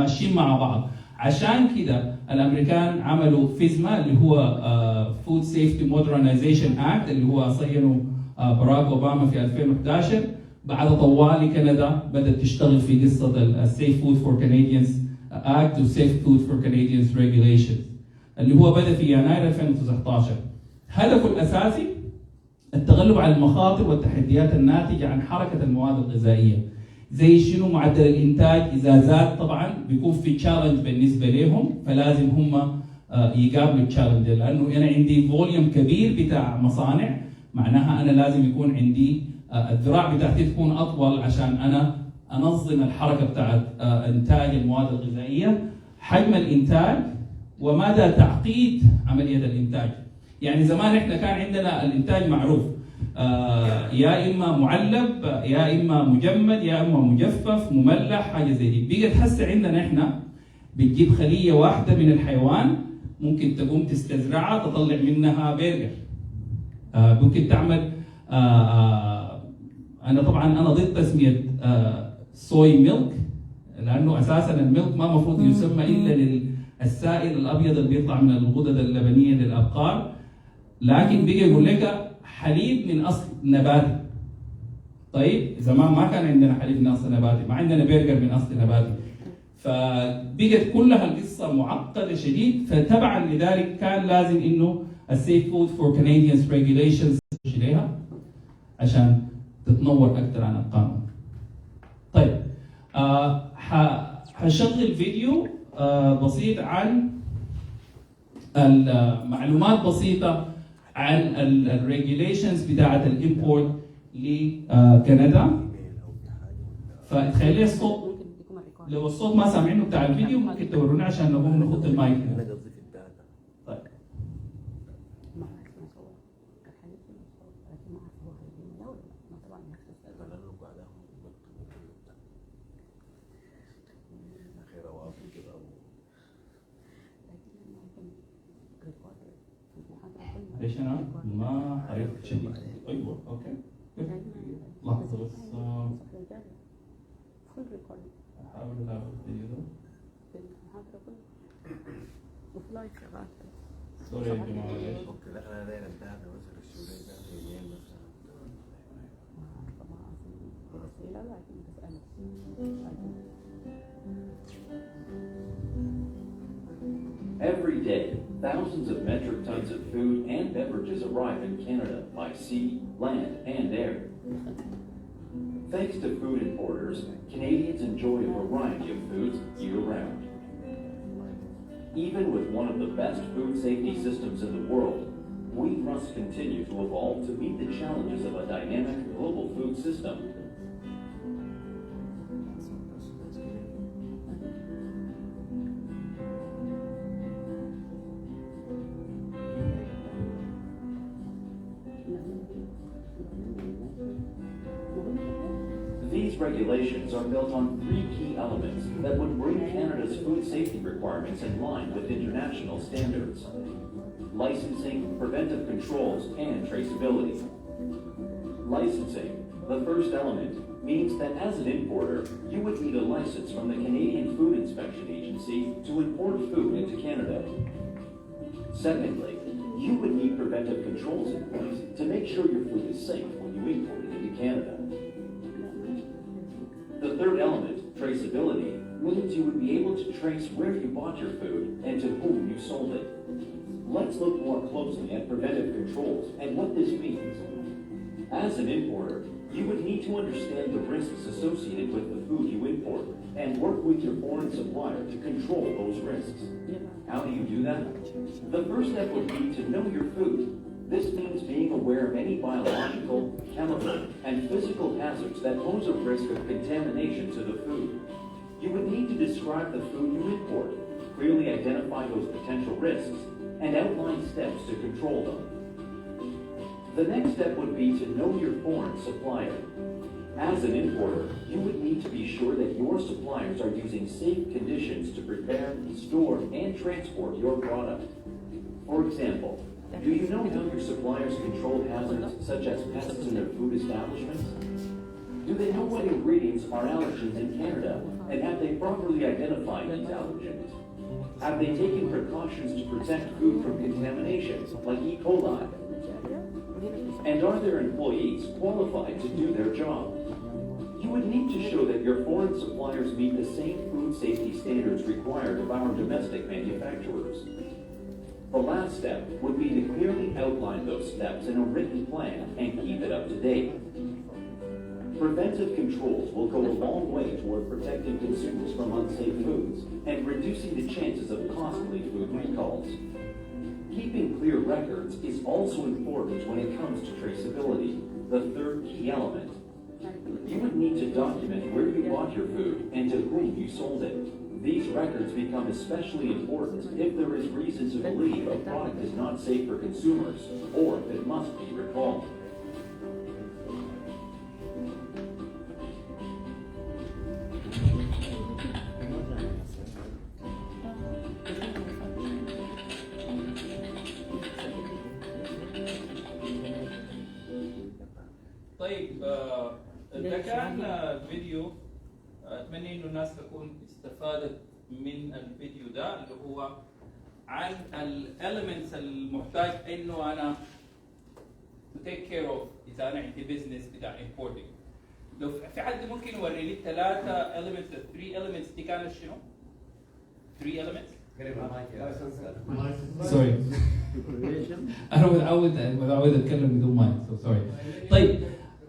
ماشيين مع بعض. عشان كده الامريكان عملوا فيزما اللي هو فود سيفتي مودرنايزيشن اكت اللي هو صينه باراك اوباما في 2011. بعد طوالي كندا بدات تشتغل في قصه السيف فود فور كنديانز اكت وسيف فود فور كنديانز ريجوليشنز اللي هو بدا في يناير 2019. هدفه الاساسي التغلب على المخاطر والتحديات الناتجه عن حركه المواد الغذائيه. زي شنو معدل الانتاج اذا زاد طبعا بيكون في تشالنج بالنسبه لهم، فلازم هم يقابلوا التشالنج، لانه انا عندي فوليوم كبير بتاع مصانع، معناها انا لازم يكون عندي الذراع بتاعتي تكون اطول عشان انا انظم الحركه بتاعت انتاج المواد الغذائيه، حجم الانتاج ومدى تعقيد عمليه الانتاج. يعني زمان احنا كان عندنا الانتاج معروف، يا اما معلب يا اما مجمد يا اما مجفف مملح حاجه زي دي. بقت هسه عندنا احنا بتجيب خليه واحده من الحيوان ممكن تقوم تستزرعها تطلع منها برجر. ممكن تعمل انا طبعا ضد تسميه صوي ميلك، لانه اساسا الميلك ما المفروض يسمى الا للسائل الابيض اللي بيطلع من الغدد اللبنيه للابقار، لكن بقى يقول لك حليب من اصل نباتي. طيب زمان ما كان عندنا حليب من اصل نباتي، ما عندنا برجر من اصل نباتي، فبقت كلها القصه معقده شديد. فتبعا لذلك كان لازم انه السيف فود فور كنديانز ريجوليشنز ليها عشان تتنور اكثر عن القانون. طيب هشغل فيديو بسيط عن المعلومات بسيطه عن الريجوليشنز بتاعت الامبورت لكندا. فتخيلي الصوت، لو الصوت ما سامعينه بتاع الفيديو ممكن توروني عشان نقوم نحط المايك. طيب ليش انا ما عرفت شيء؟ ايوه اوكي لحظه بس احاول اخذ فيديو سوري يا جماعه ليش؟ لا انا دايما انتهت بس الشغل Every day, thousands of metric tons of food and beverages arrive in Canada by sea, land, and air. Thanks to food importers, Canadians enjoy a variety of foods year-round. Even with one of the best food safety systems in the world, we must continue to evolve to meet the challenges of a dynamic global food system. These regulations are built on 3 key elements that would bring Canada's food safety requirements in line with international standards: licensing, preventive controls, and traceability. Licensing, the first element, means that as an importer, you would need a license from the Canadian Food Inspection Agency to import food into Canada. Secondly, you would need preventive controls in place to make sure your food is safe when you import it into Canada. The third element, traceability, means you would be able to trace where you bought your food and to whom you sold it. Let's look more closely at preventive controls and what this means. As an importer, you would need to understand the risks associated with the food you import and work with your foreign supplier to control those risks. How do you do that? The first step would be to know your food. This means being aware of any biological, chemical, and physical hazards that pose a risk of contamination to the food. You would need to describe the food you import, clearly identify those potential risks, and outline steps to control them. The next step would be to know your foreign supplier. As an importer, you would need to be sure that your suppliers are using safe conditions to prepare, store, and transport your product. For example, do you know how your suppliers control hazards such as pests in their food establishments? Do they know what ingredients are allergens in Canada, and have they properly identified these allergens? Have they taken precautions to protect food from contamination, like E. coli? And are their employees qualified to do their job? You would need to show that your foreign suppliers meet the same food safety standards required of our domestic manufacturers. The last step would be to clearly outline those steps in a written plan and keep it up to date. Preventive controls will go a long way toward protecting consumers from unsafe foods and reducing the chances of costly food recalls. Keeping clear records is also important when it comes to traceability, the third key element. You would need to document where you bought your food and to whom you sold it. These records become especially important if there is reason to believe a product is not safe for consumers or if it must be recalled. طيب ده كان فيديو اتمنى انه الناس تكون استفادت من الفيديو ده اللي هو عن الاليمنتس المحتاج انه انا to take care of اذا انا عندي بزنس بتاع importing. لو في حد ممكن يوري لي الثلاثه elements الثري elements دي كانت شنو؟ 3 elements؟ سوري انا متعود اتكلم بدون مايك سوري. طيب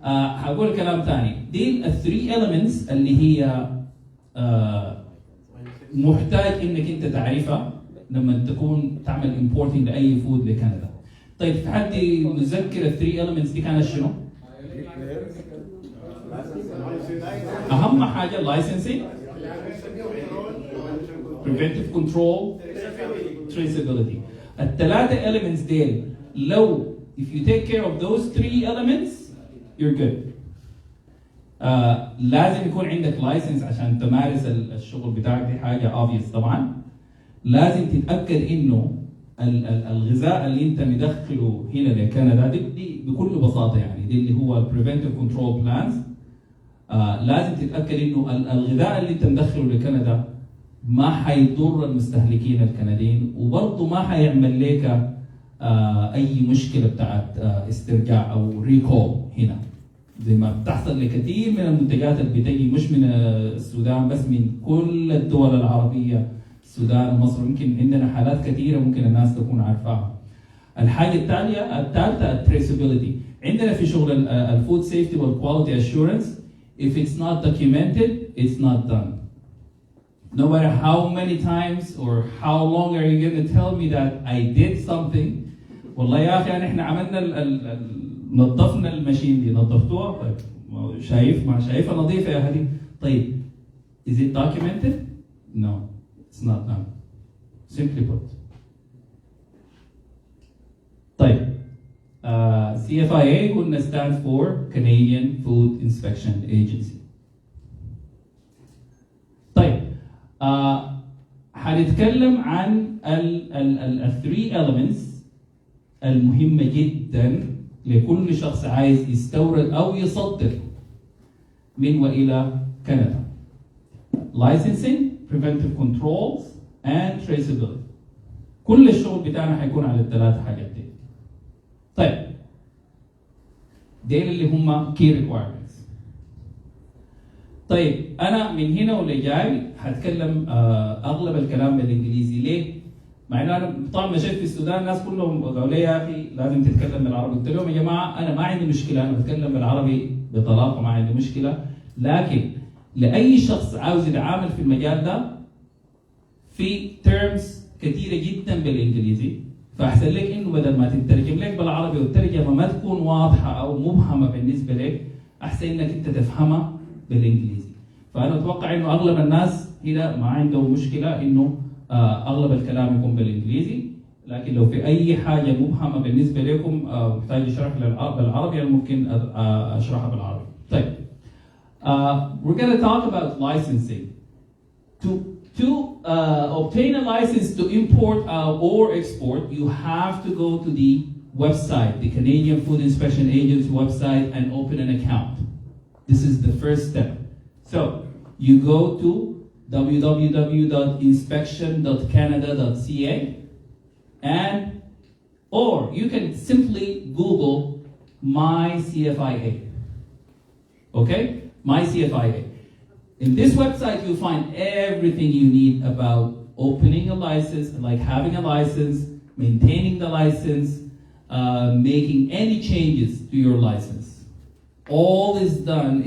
هقول كلام ثاني. دي الثري elements اللي هي محتاج انك انت تعرفها لما تكون تعمل importing لاي فود لكندا. طيب في حد متذكر الثري elements دي كانت شنو؟ اهم حاجه licensing preventive control traceability. الثلاثه elements ديل لو if you take care of those 3 elements you're good. لازم يكون عندك لايسنس عشان تمارس الشغل بتاعك، دي حاجه obvious طبعا. لازم تتاكد انه الغذاء اللي انت مدخله هنا لكندا دي بكل بساطه يعني دي اللي هو preventive control plans. لازم تتاكد انه الغذاء اللي انت مدخله لكندا ما حيضر المستهلكين الكنديين وبرضه ما حيعمل لك اي مشكله بتاعت استرجاع او ريكول هنا زي ما بتحصل لكثير من المنتجات اللي بتجي مش من السودان بس من كل الدول العربيه، السودان ومصر، يمكن عندنا حالات كثيره ممكن الناس تكون عارفاها. الحاجه الثالثه التريسابيلتي. عندنا في شغل الفود سيفتي والكواليتي اشورنس if it's not documented it's not done. No matter how many times or how long are you going to tell me that I did something. والله يا اخي احنا عملنا نظفنا الماشين دي، نظفتوها طيب شايف ما شايفها نظيفه يا هذه. طيب is it documented? No, it's not done. Simply put. طيب CFIA قلنا stands for Canadian Food Inspection Agency. طيب هنتكلم عن ال 3 elements المهمة جدا لكل شخص عايز يستورد أو يصدر من وإلى كندا. Licensing, preventive controls, and traceability. كل الشغل بتاعنا حيكون على الثلاث حاجات دي. طيب ديل اللي هم key requirements. طيب أنا من هنا واللي جاي هتكلم أغلب الكلام بالإنجليزي. ليه؟ مع إنه أنا طبعا ما شايف في السودان الناس كلهم قالوا لي يا أخي لازم تتكلم بالعربي. قلت لهم يا جماعة أنا ما عندي مشكلة، أنا بتكلم بالعربي بطلاقة ما عندي مشكلة، لكن لأي شخص عاوز يتعامل في المجال ده في terms كثيرة جدا بالإنجليزي، فأحسن لك إنه بدل ما تترجم لك بالعربي والترجمة ما تكون واضحة أو مبهمة بالنسبة لك، أحسن إنك أنت تفهمها بالإنجليزي. فأنا أتوقع إنه أغلب الناس هنا ما عندهم مشكلة إنه أغلب الكلام يكون بالإنجليزي، لكن لو في أي حاجة مبهمة بالنسبة لكم محتاج شرح بالعربي أنا ممكن أشرحها بالعربي. طيب we're going to talk about licensing. To obtain a license to import or export, you have to go to the website, the Canadian Food Inspection Agency website, and open an account. This is the first step. So you go to www.inspection.canada.ca or you can simply Google My CFIA. Okay? My CFIA. In this website, you'll find everything you need about opening a license, like having a license, maintaining the license, making any changes to your license. All is done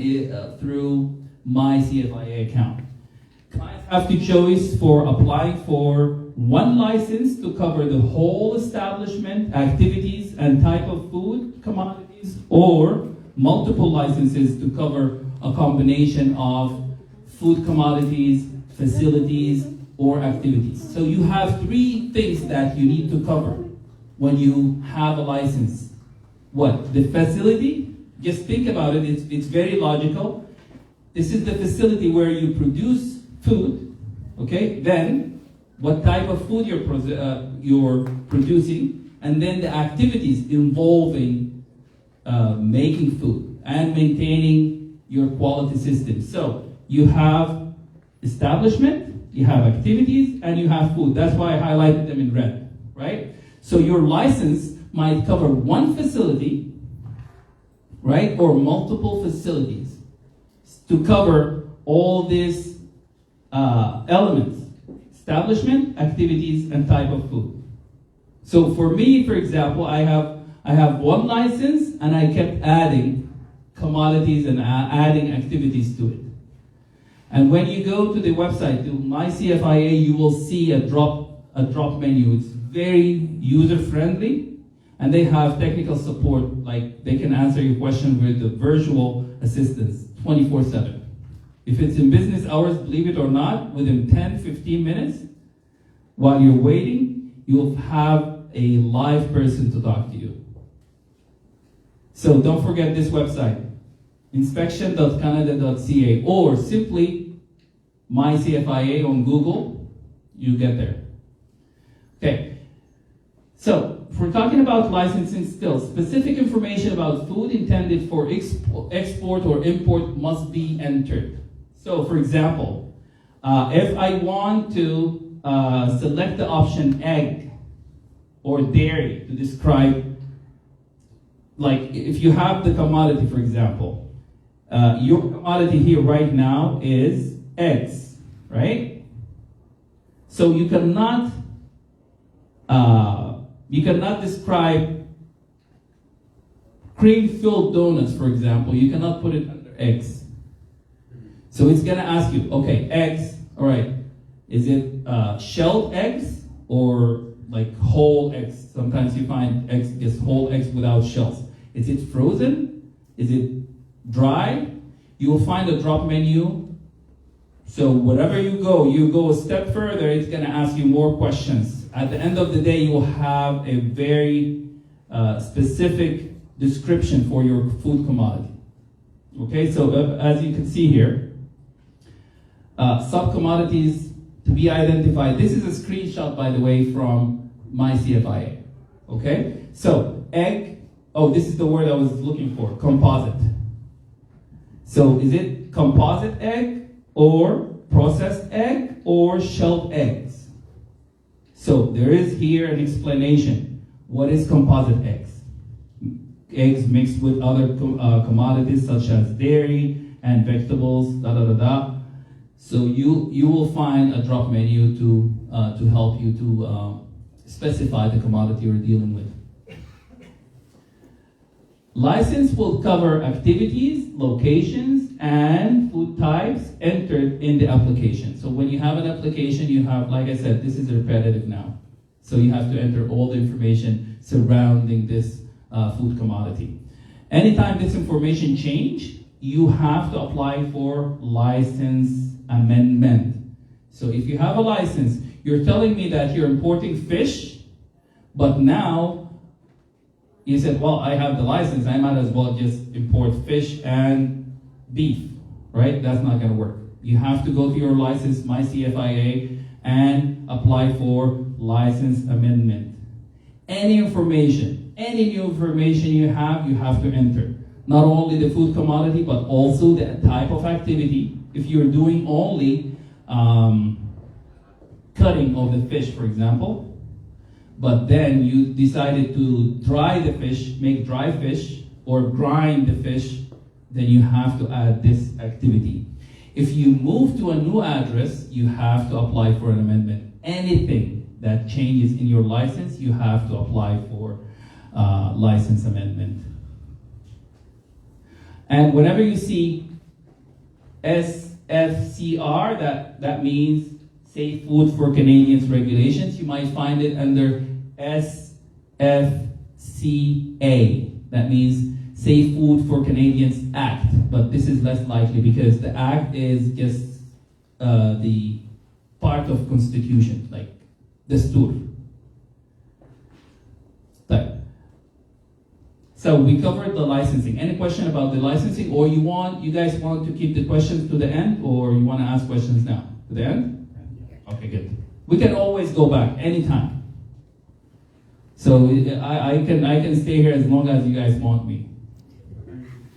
through My CFIA account. Clients have the choice for applying for one license to cover the whole establishment, activities, and type of food, commodities, or multiple licenses to cover a combination of food commodities, facilities, or activities. So you have three things that you need to cover when you have a license. What? The facility? Just think about it, it's very logical. This is the facility where you produce food, okay? Then, what type of food you're producing, and then the activities involving making food and maintaining your quality system. So, you have establishment, you have activities, and you have food. That's why I highlighted them in red, right? So your license might cover one facility, right, or multiple facilities to cover all these elements: establishment, activities, and type of food. So for me, for example, I have one license, and I kept adding commodities and adding activities to it. And when you go to the website, to My CFIA, you will see a drop menu. It's very user-friendly, and they have technical support, like they can answer your question with the virtual assistants 24/7. If it's in business hours, believe it or not, within 10-15 minutes, while you're waiting, you'll have a live person to talk to you. So don't forget this website, inspection.canada.ca, or simply My CFIA on Google, you get there. Okay, so if we're talking about licensing still, specific information about food intended for export or import must be entered. So for example, if I want to select the option egg or dairy to describe, like if you have the commodity, for example, your commodity here right now is eggs, right? So you cannot describe cream-filled donuts, for example. You cannot put it under eggs. So it's gonna ask you, okay, eggs, all right, is it shelled eggs or like whole eggs? Sometimes you find eggs, just whole eggs without shells. Is it frozen? Is it dry? You will find a drop menu. So wherever you go a step further, it's gonna ask you more questions. At the end of the day, you will have a very specific description for your food commodity. Okay, so as you can see here, sub-commodities to be identified. This is a screenshot, by the way, from My CFIA. Okay, so egg, oh, this is the word I was looking for, composite. So is it composite egg or processed egg or shelled eggs? So there is here an explanation. What is composite eggs? Eggs mixed with other commodities such as dairy and vegetables, So you will find a drop menu to help you to specify the commodity you're dealing with. License will cover activities, locations, and food types entered in the application. So when you have an application, you have, like I said, this is repetitive now. So you have to enter all the information surrounding this food commodity. Anytime this information change, you have to apply for license amendment. So if you have a license, you're telling me that you're importing fish, but now you said, well, I have the license, I might as well just import fish and beef, right? That's not gonna work. You have to go to your license, My CFIA, and apply for license amendment. Any new information you have to enter. not only the food commodity, but also the type of activity. If you're doing only cutting of the fish, for example, but then you decided to dry the fish, make dry fish, or grind the fish, then you have to add this activity. If you move to a new address, you have to apply for an amendment. Anything that changes in your license, you have to apply for license amendment. And whenever you see SFCR, that means Safe Food for Canadians regulations, you might find it under SFCA. That means Safe Food for Canadians Act, but this is less likely because the Act is just the part of Constitution, like Dastur. So we covered the licensing. Any question about the licensing, or you guys want to keep the questions to the end, or you want to ask questions now? To the end? Okay, good. We can always go back anytime. So I can stay here as long as you guys want me.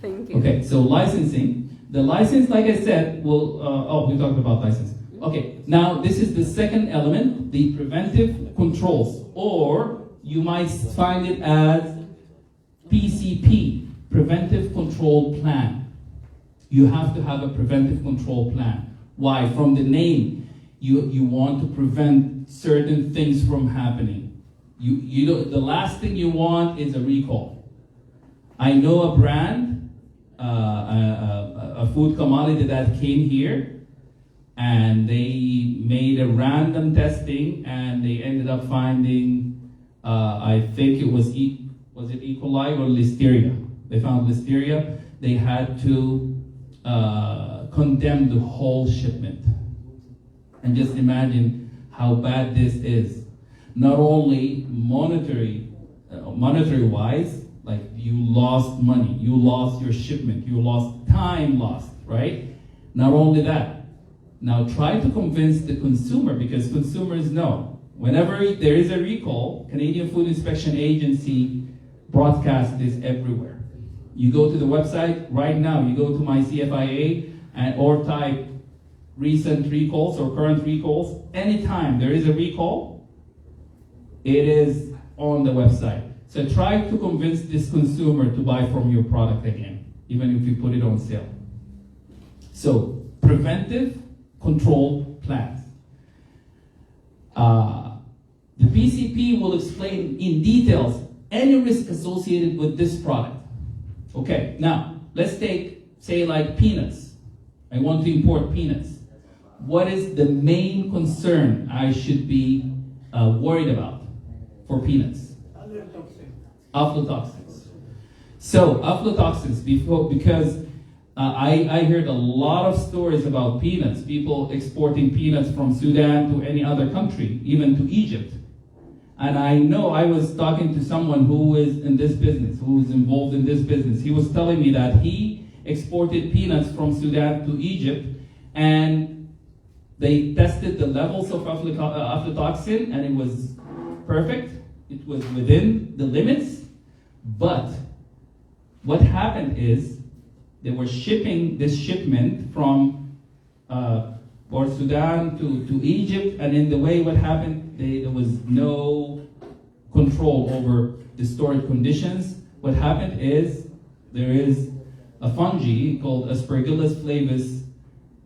Thank you. Okay, so licensing. The license, like I said, will, we talked about license. Okay, now this is the second element, the preventive controls, or you might find it as PCP, Preventive Control Plan. You have to have a preventive control plan. Why? From the name, you want to prevent certain things from happening. You don't, the last thing you want is a recall. I know a brand, a food commodity that came here, and they made a random testing, and they ended up finding, I think it was it E. coli or Listeria? They found Listeria. They had to condemn the whole shipment. And just imagine how bad this is. Not only monetary wise, like you lost money, you lost your shipment, you lost time lost, right? Not only that, now try to convince the consumer, because consumers know. Whenever there is a recall, Canadian Food Inspection Agency broadcasts this everywhere. You go to the website right now, you go to my CFIA or type recent recalls or current recalls. Anytime there is a recall, it is on the website. So try to convince this consumer to buy from your product again, even if you put it on sale. So preventive control plans. The PCP will explain in details any risk associated with this product. Okay, now let's take, say, like peanuts. I want to import peanuts. What is the main concern I should be worried about for peanuts? Aflatoxins. So aflatoxins, because I heard a lot of stories about peanuts, people exporting peanuts from Sudan to any other country, even to Egypt. And I know I was talking to someone who is in this business, who is involved in this business. He was telling me that he exported peanuts from Sudan to Egypt, and they tested the levels of aflatoxin, and it was perfect. It was within the limits. But what happened is they were shipping this shipment from Port Sudan to Egypt, and in the way what happened, there was no control over the storage conditions. What happened is there is a fungi called Aspergillus flavus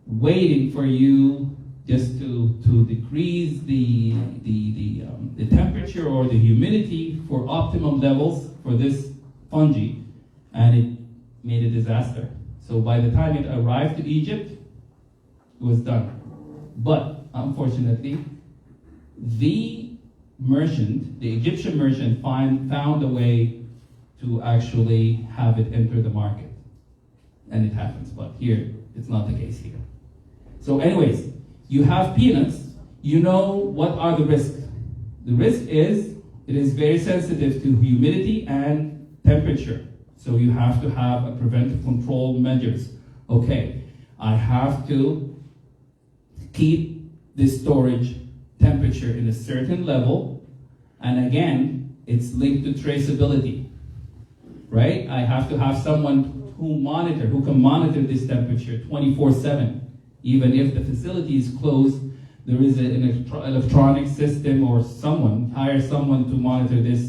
waiting for you just to decrease the temperature or the humidity for optimum levels for this fungi, and it made a disaster. So by the time it arrived to Egypt, it was done. But unfortunately, the merchant, the Egyptian merchant, found a way to actually have it enter the market. And it happens, but here, it's not the case here. So anyways, you have peanuts, you know what are the risks. The risk is, it is very sensitive to humidity and temperature. So you have to have a preventive control measures. Okay, I have to keep the storage temperature in a certain level, and again, it's linked to traceability. right? I have to have someone who can monitor this temperature 24/7. Even if the facility is closed, there is an electronic system or hire someone to monitor this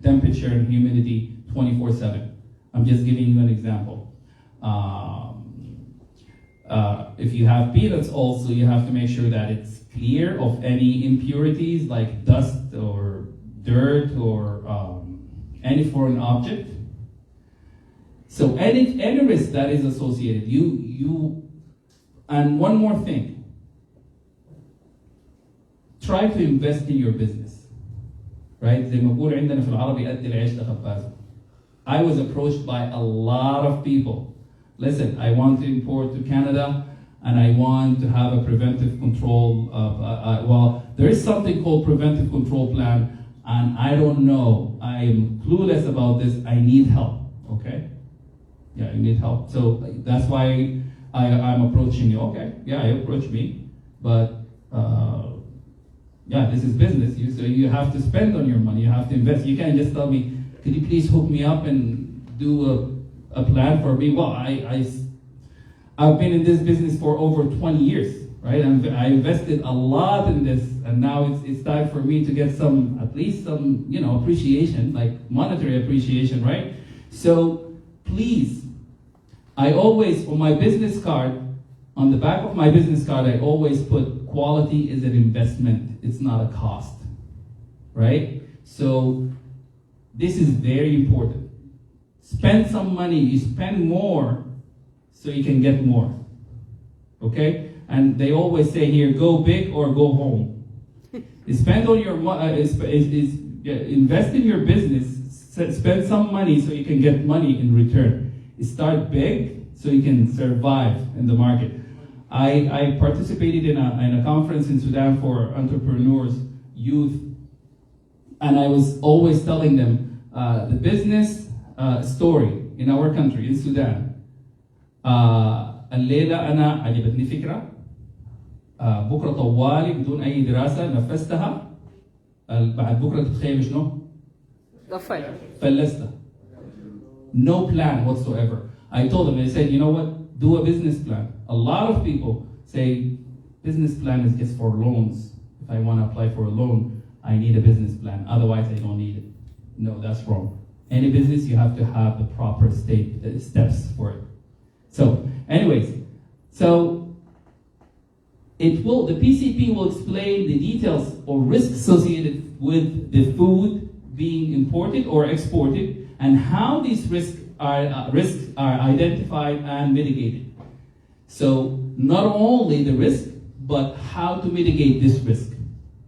temperature and humidity 24/7. I'm just giving you an example. If you have peanuts also, you have to make sure that it's clear of any impurities like dust or dirt or any foreign object. So any risk that is associated, and one more thing, try to invest in your business, right? زي ما بقول عندنا في العربي قد العيش لخبازه. I was approached by a lot of people. Listen, I want to import to Canada and I want to have a preventive control. Well, there is something called preventive control plan and I don't know. I am clueless about this. I need help, okay? Yeah, you need help. So that's why I'm approaching you. Okay, yeah, you approach me. But yeah, this is business. So you have to spend on your money. You have to invest. You can't just tell me, could you please hook me up and do a plan for me? Well, I've been in this business for over 20 years, right? I invested a lot in this, and now it's time for me to get at least some, appreciation, like monetary appreciation, right? So please, I always, on my business card, on the back of my business card, I always put quality is an investment. It's not a cost, right? So this is very important. Spend some money. You spend more so you can get more, okay? And they always say here, go big or go home. Spend on your invest in your business. Spend some money so you can get money in return. Start big so you can survive in the market. I participated in a conference in Sudan for entrepreneurs, youth, and I was always telling them the business story in our country, in Sudan. الليلة أنا عجبتني فكرة بكرة طوالي بدون أي دراسة نفذتها بعد بكرة تتخيل شنو؟ فلستها. No plan whatsoever. I told them, I said, you know what? Do a business plan. A lot of people say, business plan is just for loans. If I want to apply for a loan, I need a business plan. Otherwise, I don't need it. No, that's wrong. Any business, you have to have the proper steps for it. So, anyways, the PCP will explain the details or risks associated with the food being imported or exported and how these risks are identified and mitigated. So not only the risk, but how to mitigate this risk.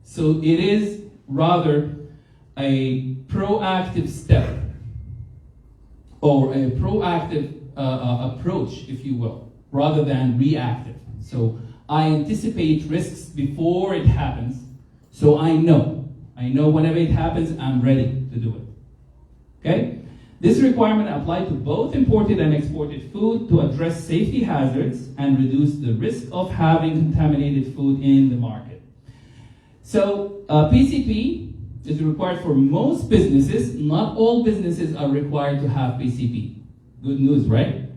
So it is rather a proactive step or a proactive approach, if you will, rather than reactive. So I anticipate risks before it happens, so I know whenever it happens, I'm ready to do it. Okay? This requirement applies to both imported and exported food to address safety hazards and reduce the risk of having contaminated food in the market. So PCP is required for most businesses. Not all businesses are required to have PCP. Good news, right?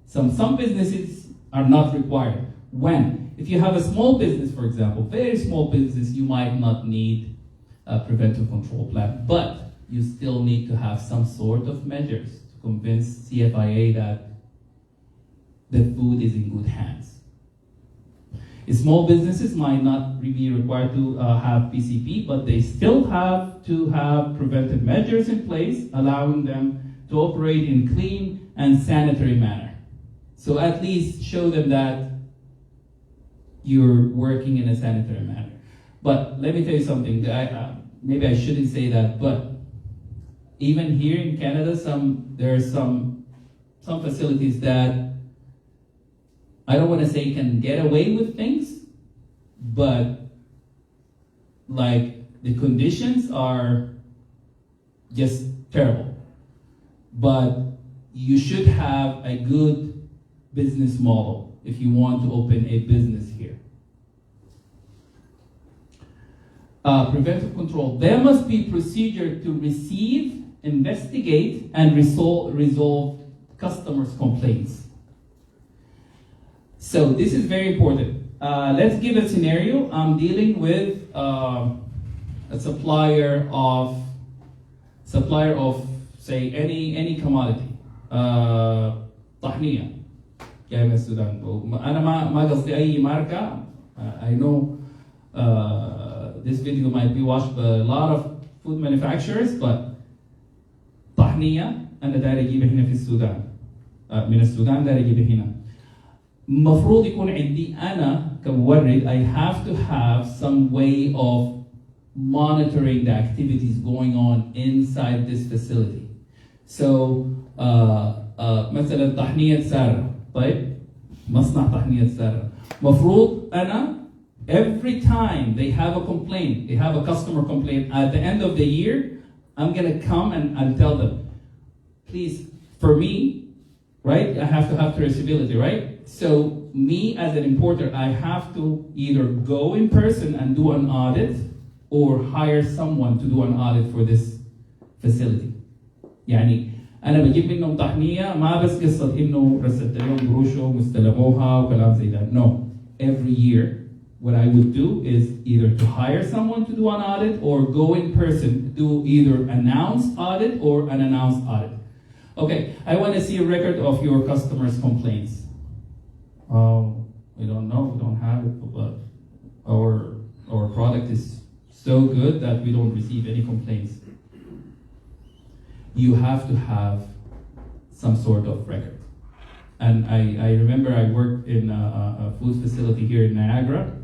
Some businesses are not required. When? If you have a small business, for example, very small business, you might not need a preventive control plan, but you still need to have some sort of measures to convince CFIA that the food is in good hands. Small businesses might not be required to have PCP, but they still have to have preventive measures in place, allowing them to operate in clean and sanitary manner. So at least show them that you're working in a sanitary manner. But let me tell you something, maybe I shouldn't say that, but even here in Canada, there are some facilities that I don't want to say can get away with things, but like the conditions are just terrible. But you should have a good business model if you want to open a business here. Preventive control. There must be procedure to receive investigate and resolve customers' complaints. So this is very important. Let's give a scenario. I'm dealing with a supplier of say any commodity. طحنية جاي من السودان. أنا ما قصدي أي ماركة. I know this video might be watched by a lot of food manufacturers, but طحنية أنا داير أجيبها هنا في السودان. من السودان داير أجيبها هنا. مفروض يكون عندي أنا كمورد I have to have some way of monitoring the activities going on inside this facility. So مثلا طحنية سارة. طيب مصنع طحنية سارة. مفروض أنا every time they have a complaint, they have a customer complaint, at the end of the year, I'm gonna come and I'll tell them, please, for me, right, I have to have traceability, right? So me as an importer, I have to either go in person and do an audit or hire someone to do an audit for this facility. يعني أنا بجيب منهم طحنية ما بس قصة إنه رسلت لهم قروشهم واستلموها وكلام زي ده. No, every year what I would do is either to hire someone to do an audit or go in person, do either announced audit or unannounced audit. Okay, I want to see a record of your customers' complaints. We don't know, we don't have it, but our product is so good that we don't receive any complaints. You have to have some sort of record. And I remember I worked in a food facility here in Niagara.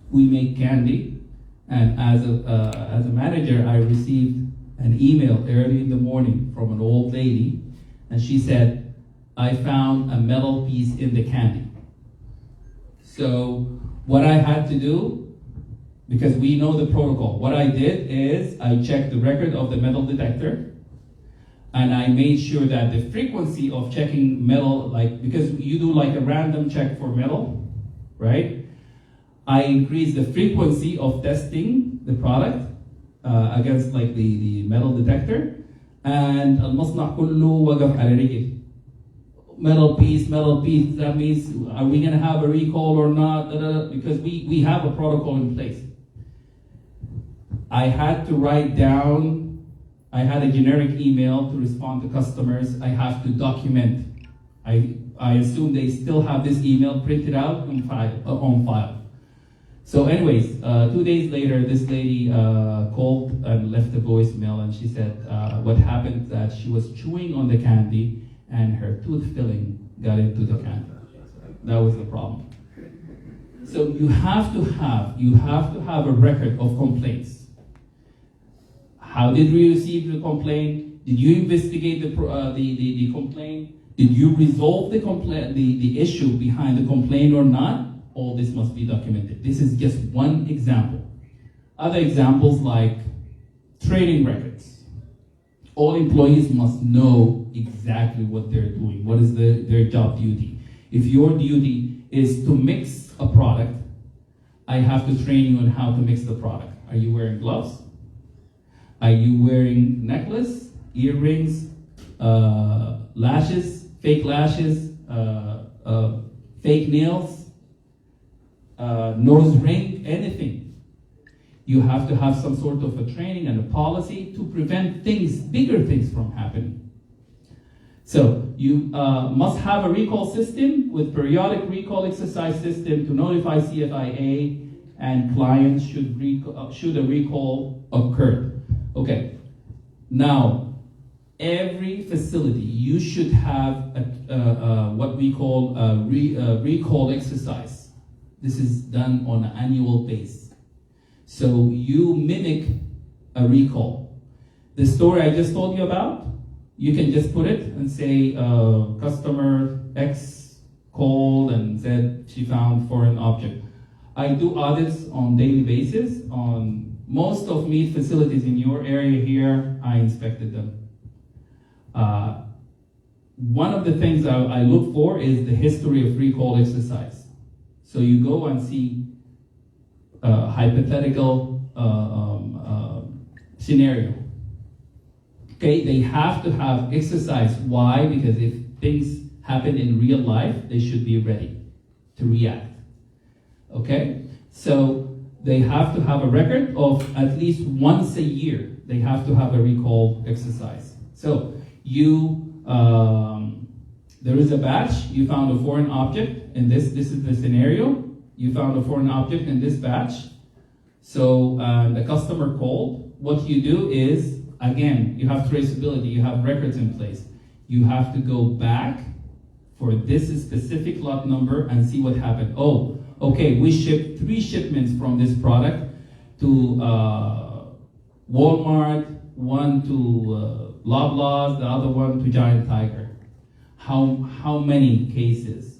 We make candy, and as a manager, I received an email early in the morning from an old lady, and she said, I found a metal piece in the candy. So what I had to do, because we know the protocol, what I did is I checked the record of the metal detector, and I made sure that the frequency of checking metal, like, because you do like a random check for metal, right? I increased the frequency of testing the product against like the metal detector, and المصنع كله وقف على رجل. Metal piece, that means are we going to have a recall or not? Because we have a protocol in place. I had to write down, I had a generic email to respond to customers. I have to document. I assume they still have this email printed out on file. So anyways, 2 days later, this lady called and left a voicemail, and she said what happened that she was chewing on the candy and her tooth filling got into the candy. That was the problem. So you have to have a record of complaints. How did we receive the complaint? Did you investigate the complaint? Did you resolve the issue behind the complaint or not? All this must be documented. This is just one example. Other examples like training records. All employees must know exactly what they're doing. What is their job duty? If your duty is to mix a product, I have to train you on how to mix the product. Are you wearing gloves? Are you wearing necklace, earrings, lashes, fake lashes, fake nails? Nose ring, anything. You have to have some sort of a training and a policy to prevent bigger things from happening. So you must have a recall system with periodic recall exercise system to notify CFIA and clients should a recall occur. Okay, now every facility you should have what we call a recall exercise. This is done on an annual basis. So you mimic a recall. The story I just told you about, you can just put it and say customer X called and said she found foreign object. I do audits on daily basis on most of meat facilities in your area here. I inspected them. One of the things I look for is the history of recall exercise. So you go and see a hypothetical scenario. Okay, they have to have exercise. Why? Because if things happen in real life, they should be ready to react. Okay, so they have to have a record of at least once a year. They have to have a recall exercise. So there is a batch. You found a foreign object, and this is the scenario. You found a foreign object in this batch. So the customer called. What you do is, again, you have traceability. You have records in place. You have to go back for this specific lot number and see what happened. Oh, okay, we shipped 3 shipments from this product to Walmart, one to Loblaws, the other one to Giant Tiger. How many cases?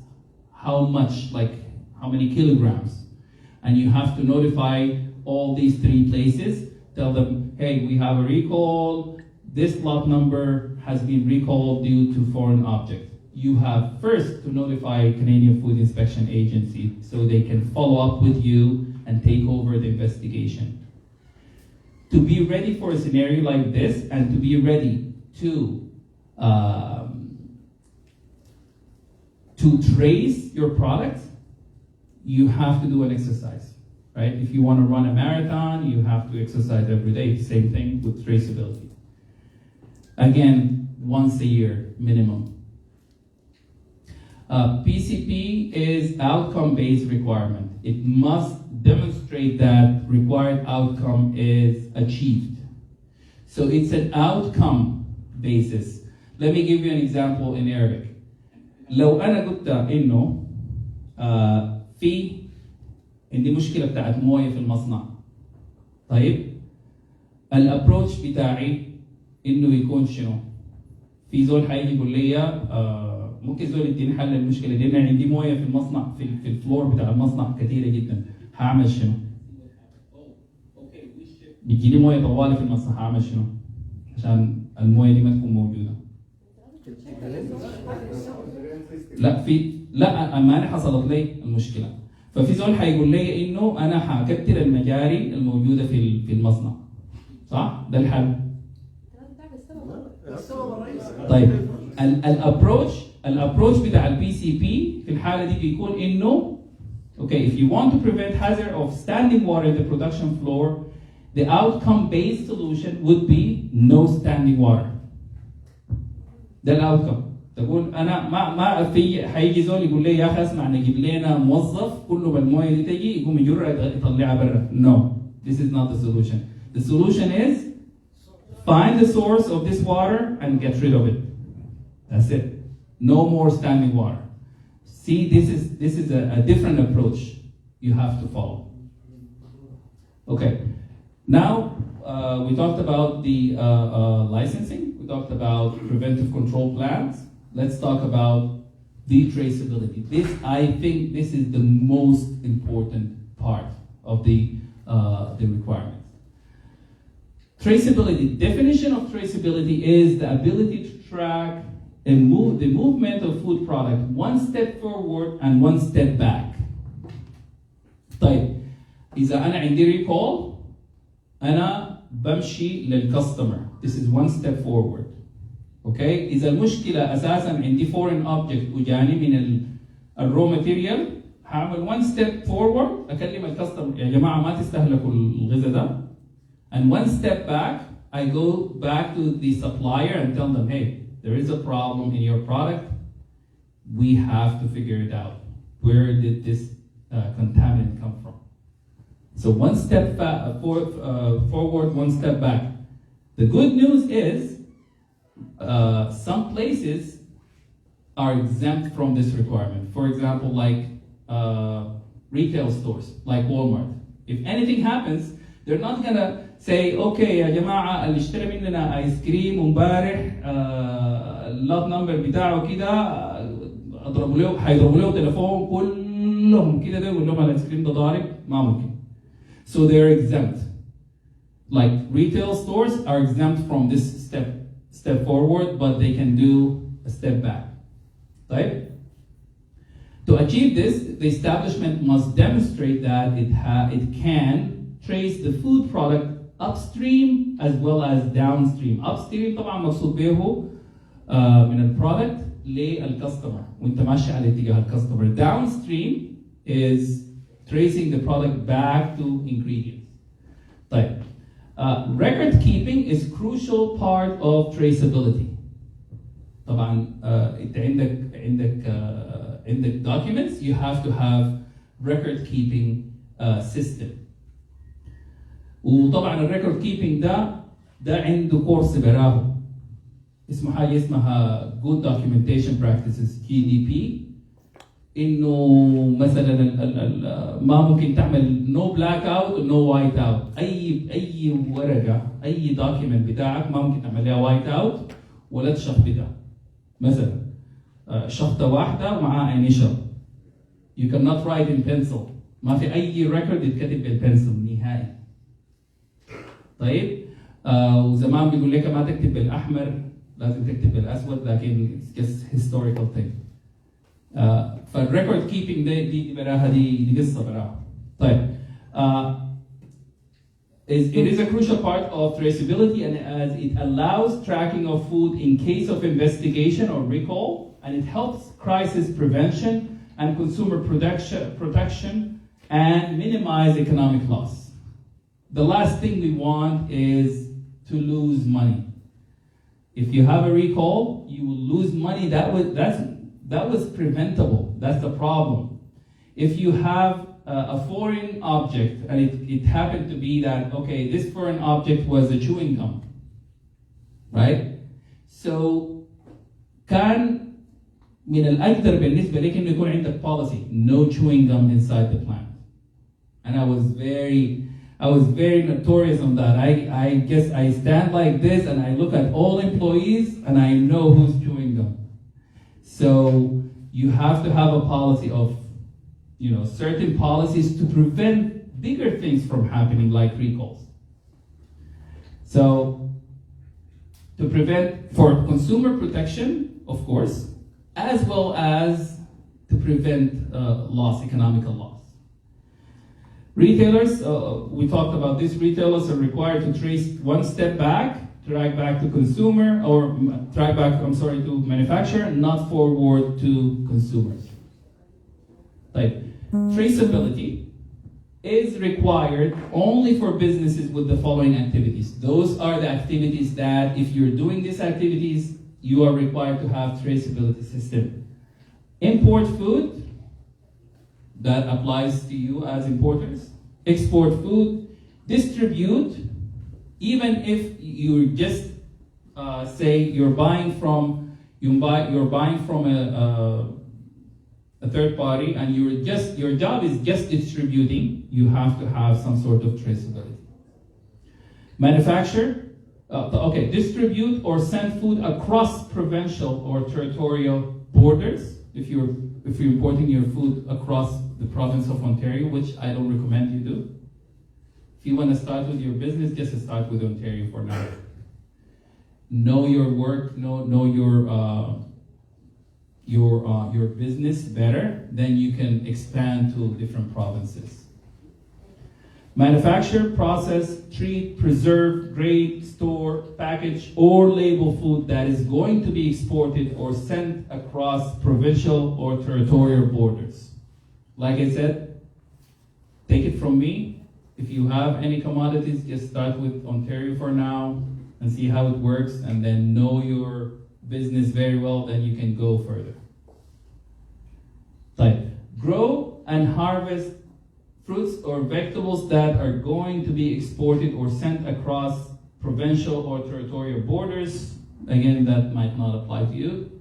How much, like how many kilograms? And you have to notify all these 3 places, tell them, hey, we have a recall, this lot number has been recalled due to foreign object. You have first to notify Canadian Food Inspection Agency so they can follow up with you and take over the investigation. To be ready for a scenario like this and to be ready to trace your product, you have to do an exercise, right? If you want to run a marathon, you have to exercise every day. Same thing with traceability. Again, once a year minimum. PCP is outcome-based requirement. It must demonstrate that required outcome is achieved. So it's an outcome basis. Let me give you an example in Arabic. لو أنا قلت إنه في عندي مشكلة بتاعت موية في المصنع. طيب الابروتش بتاعي إنه يكون شنو؟ في زول حيجي يقول لي ممكن زول يديني حل المشكله دي. انا عندي مويه في المصنع في الفلور بتاع المصنع كثيره جدا، هعمل شنو؟ بيجي لي مويه طوالي في المصنع، هعمل شنو؟ عشان المويه دي ما تكون موجوده. لا اما انا حصلت لي المشكله، ففي زول حيقول لي انه انا هكتر المجاري الموجوده في المصنع. صح؟ ده الحل. طيب الابروتش بتاع البي سي بي في الحاله دي بيكون انه okay, if you want to prevent hazard of standing water in the production floor, the outcome based solution would be no standing water. ده الاوتكم. تقول انا ما في حيجي زول يقول لي يا اخي اسمع نجيب لنا موظف كل ما المويه دي تجي يقوم يجرها يطلعها برا. No, this is not the solution. The solution is find the source of this water and get rid of it. That's it. No more standing water. See, this is a different approach you have to follow. Okay. Now we talked about the licensing. We talked about preventive control plans. Let's talk about the traceability. I think this is the most important part of the requirements. Traceability. Definition of traceability is the ability to track and the movement of food product one step forward and one step back. طيب إذا أنا عندي recall أنا بمشي للكاستمر. This is one step forward. Okay. إذا المشكلة أساساً عندي foreign object وجاني من الرو material، هعمل one step forward أكلم الكاستمر يا جماعة ما تستهلكوا الغذاء ده. And one step back, I go back to the supplier and tell them, hey, there is a problem in your product. We have to figure it out. Where did this contaminant come from? So one step forward, one step back. The good news is some places are exempt from this requirement. For example, like retail stores, like Walmart. If anything happens, they're not gonna say, okay يا جماعة اللي اشترى مننا ايس كريم امبارح اللوت نمبر بتاعه كده هيضربوا له تليفون كلهم كده ده يقول لهم الايس كريم ده ضارب. ما ممكن. So they're exempt. Like retail stores are exempt from this step forward, but they can do a step back. Right? To achieve this, the establishment must demonstrate that it can trace the food product upstream as well as downstream. Upstream طبعا مقصود به من البرودكت للكاستمر وانت ماشي على اتجاه الكاستمر. Downstream is tracing the product back to ingredients. طيب record keeping is crucial part of traceability. طبعا انت عندك documents, you have to have record keeping system. وطبعا الريكورد كيبنج ده عنده كورس براه اسمه حاجه اسمها Good Documentation Practices KDP. انه مثلا ما ممكن تعمل no black out و no white out. اي ورقه اي document بتاعك ما ممكن تعمل لها white out ولا تشخبطها. مثلا شخطه واحده ومعها initial. You cannot write in pencil. ما في اي ريكورد يتكتب بالبنسل نهائي. طيب وزمان بيقول لك ما تكتب بالاحمر لازم تكتب بالاسود لكن it's just historical thing. فالريكورد كيبنج دي براها دي قصه براها. طيب it is a crucial part of traceability and as it allows tracking of food in case of investigation or recall, and it helps crisis prevention and consumer protection and minimize economic loss. The last thing we want is to lose money. If you have a recall, you will lose money. That was preventable. That's the problem. If you have a foreign object and it happened to be that, okay, this foreign object was a chewing gum, right? So كان من الأقدر بالنسبة لك إنه يكون عندك policy, no chewing gum inside the plant. And I was very notorious on that. I guess I stand like this and I look at all employees and I know who's chewing gum. So you have to have a policy of, certain policies to prevent bigger things from happening like recalls. So to prevent for consumer protection, of course, as well as to prevent economical loss. Retailers, we talked about this, retailers are required to trace one step back, track back to consumer, or track back, to manufacturer, not forward to consumers. Like, traceability is required only for businesses with the following activities. Those are the activities that if you're doing these activities, you are required to have traceability system. Import food, that applies to you as importers. Export food, distribute, even if you just say you're buying from a third party and your job is just distributing, you have to have some sort of traceability. Manufacture, distribute or send food across provincial or territorial borders. If you're importing your food across the province of Ontario, which I don't recommend you do. If you want to start with your business, just start with Ontario for now. Know your work, know your business better, then you can expand to different provinces. Manufacture, process, treat, preserve, grade, store, package, or label food that is going to be exported or sent across provincial or territorial borders. Like I said, take it from me. If you have any commodities, just start with Ontario for now and see how it works, and then know your business very well, then you can go further. Like, grow and harvest fruits or vegetables that are going to be exported or sent across provincial or territorial borders. Again, that might not apply to you.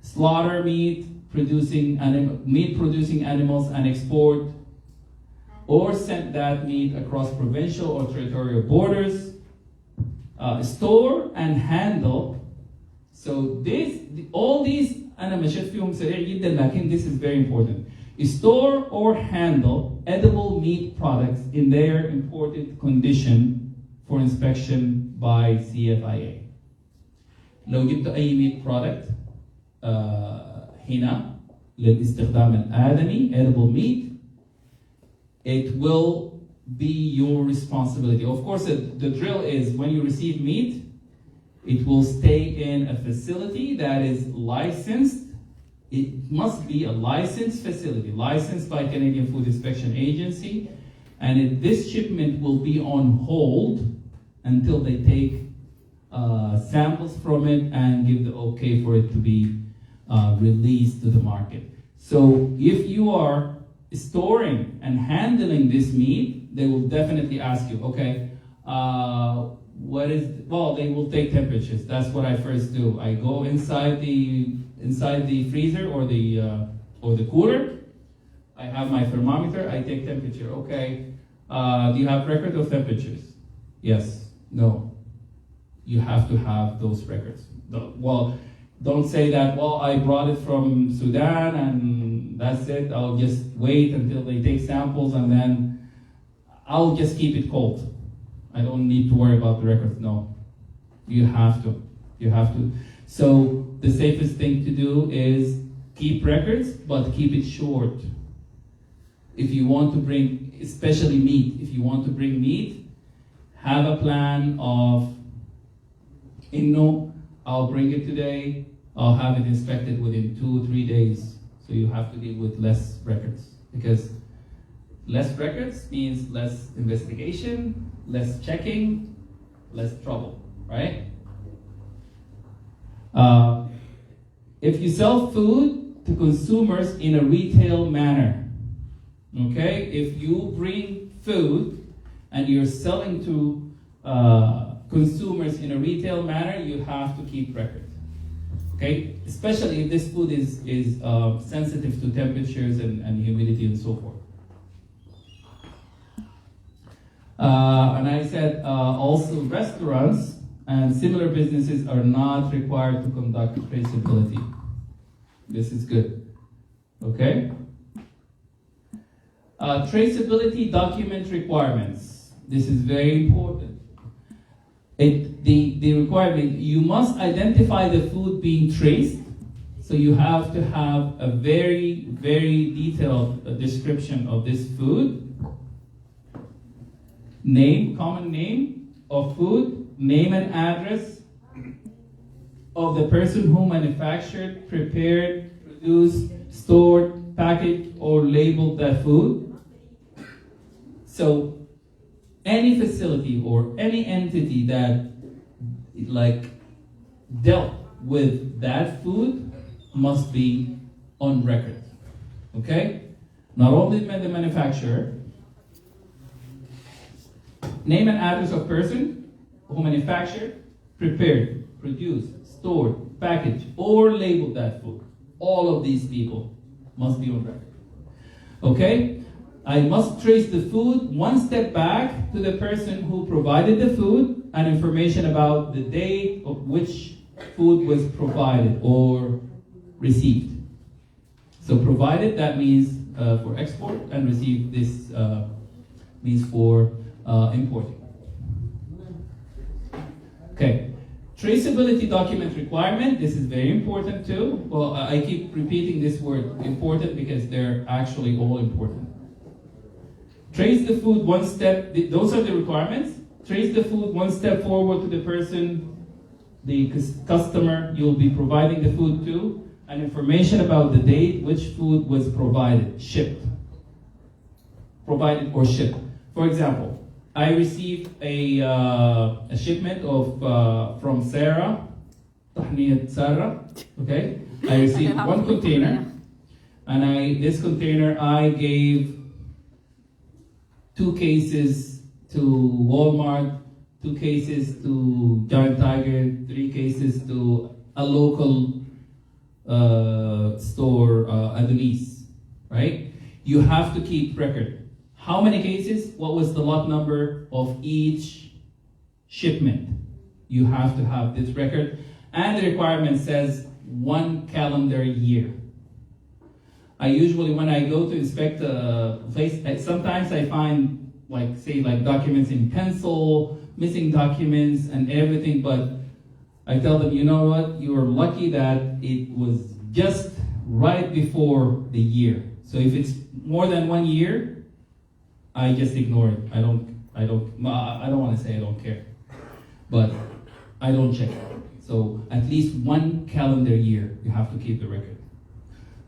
Slaughter meat producing animals and export or send that meat across provincial or territorial borders. Store and handle. So all these أنا مشيت فيهم سريع جدا لكن this is very important. Store or handle edible meat products in their imported condition for inspection by CFIA. لو جبت أي meat product هنا للاستخدام الآدمي edible meat, it will be your responsibility. Of course, the drill is when you receive meat, it will stay in a facility that is licensed. It must be a licensed facility, licensed by Canadian Food Inspection Agency, and this shipment will be on hold until they take samples from it and give the okay for it to be released to the market. So if you are storing and handling this meat, they will definitely ask you, okay, they will take temperatures. That's what I first do. I go inside the freezer or the cooler. I have my thermometer. I take temperature. Okay. Do you have record of temperatures? Yes. No. You have to have those records. Well, don't say that, well, I brought it from Sudan and that's it. I'll just wait until they take samples and then I'll just keep it cold. I don't need to worry about the records. No, you have to. You have to. So the safest thing to do is keep records, but keep it short. If you want to bring, especially meat, if you want to bring meat, have a plan of, I'll bring it today, I'll have it inspected within 2-3 days. So you have to deal with less records, because less records means less investigation, less checking, less trouble, right? If you sell food to consumers in a retail manner, okay? If you bring food and you're selling to consumers in a retail manner, you have to keep records, okay? Especially if this food is sensitive to temperatures and humidity and so forth. And I said also restaurants and similar businesses are not required to conduct traceability. This is good, okay? Traceability document requirements. This is very important. The requirement, you must identify the food being traced. So you have to have a very, very detailed description of this food. Name, common name of food, name and address of the person who manufactured, prepared, produced, stored, packaged, or labeled that food. So any facility or any entity that dealt with that food must be on record, okay? Not only the manufacturer, name and address of person who manufactured, prepared, produced, stored, packaged, or labeled that food. All of these people must be on record. Okay? I must trace the food one step back to the person who provided the food and information about the date of which food was provided or received. So provided, that means for export, and received, this means for importing. Okay, traceability document requirement. This is very important too. Well, I keep repeating this word important because they're actually all important. Trace the food one step, those are the requirements. Trace the food one step forward to the person, the customer you'll be providing the food to, and information about the date which food was provided, shipped. Provided or shipped. For example, I received a shipment of from Sarah, Tahniyat Sarah, okay? I received one container, and this container I gave 2 cases to Walmart, 2 cases to Giant Tiger, 3 cases to a local store, Adonis, right? You have to keep record. How many cases? What was the lot number of each shipment? You have to have this record. And the requirement says 1 calendar year. I usually, when I go to inspect a place, sometimes I find documents in pencil, missing documents and everything, but I tell them, you know what, you are lucky that it was just right before the year. So if it's more than 1 year, I just ignore it. I don't want to say I don't care, but I don't check it. So at least 1 calendar year, you have to keep the record.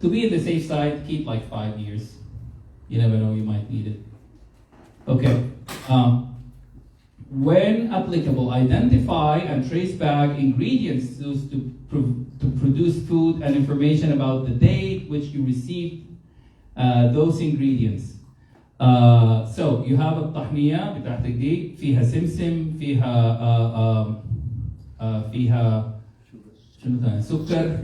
To be on the safe side, keep like 5 years. You never know, you might need it. Okay. When applicable, identify and trace back ingredients used to produce food and information about the date which you received those ingredients. So you have الطحنية بتاعتك دي فيها سمسم فيها شنو ثاني سكر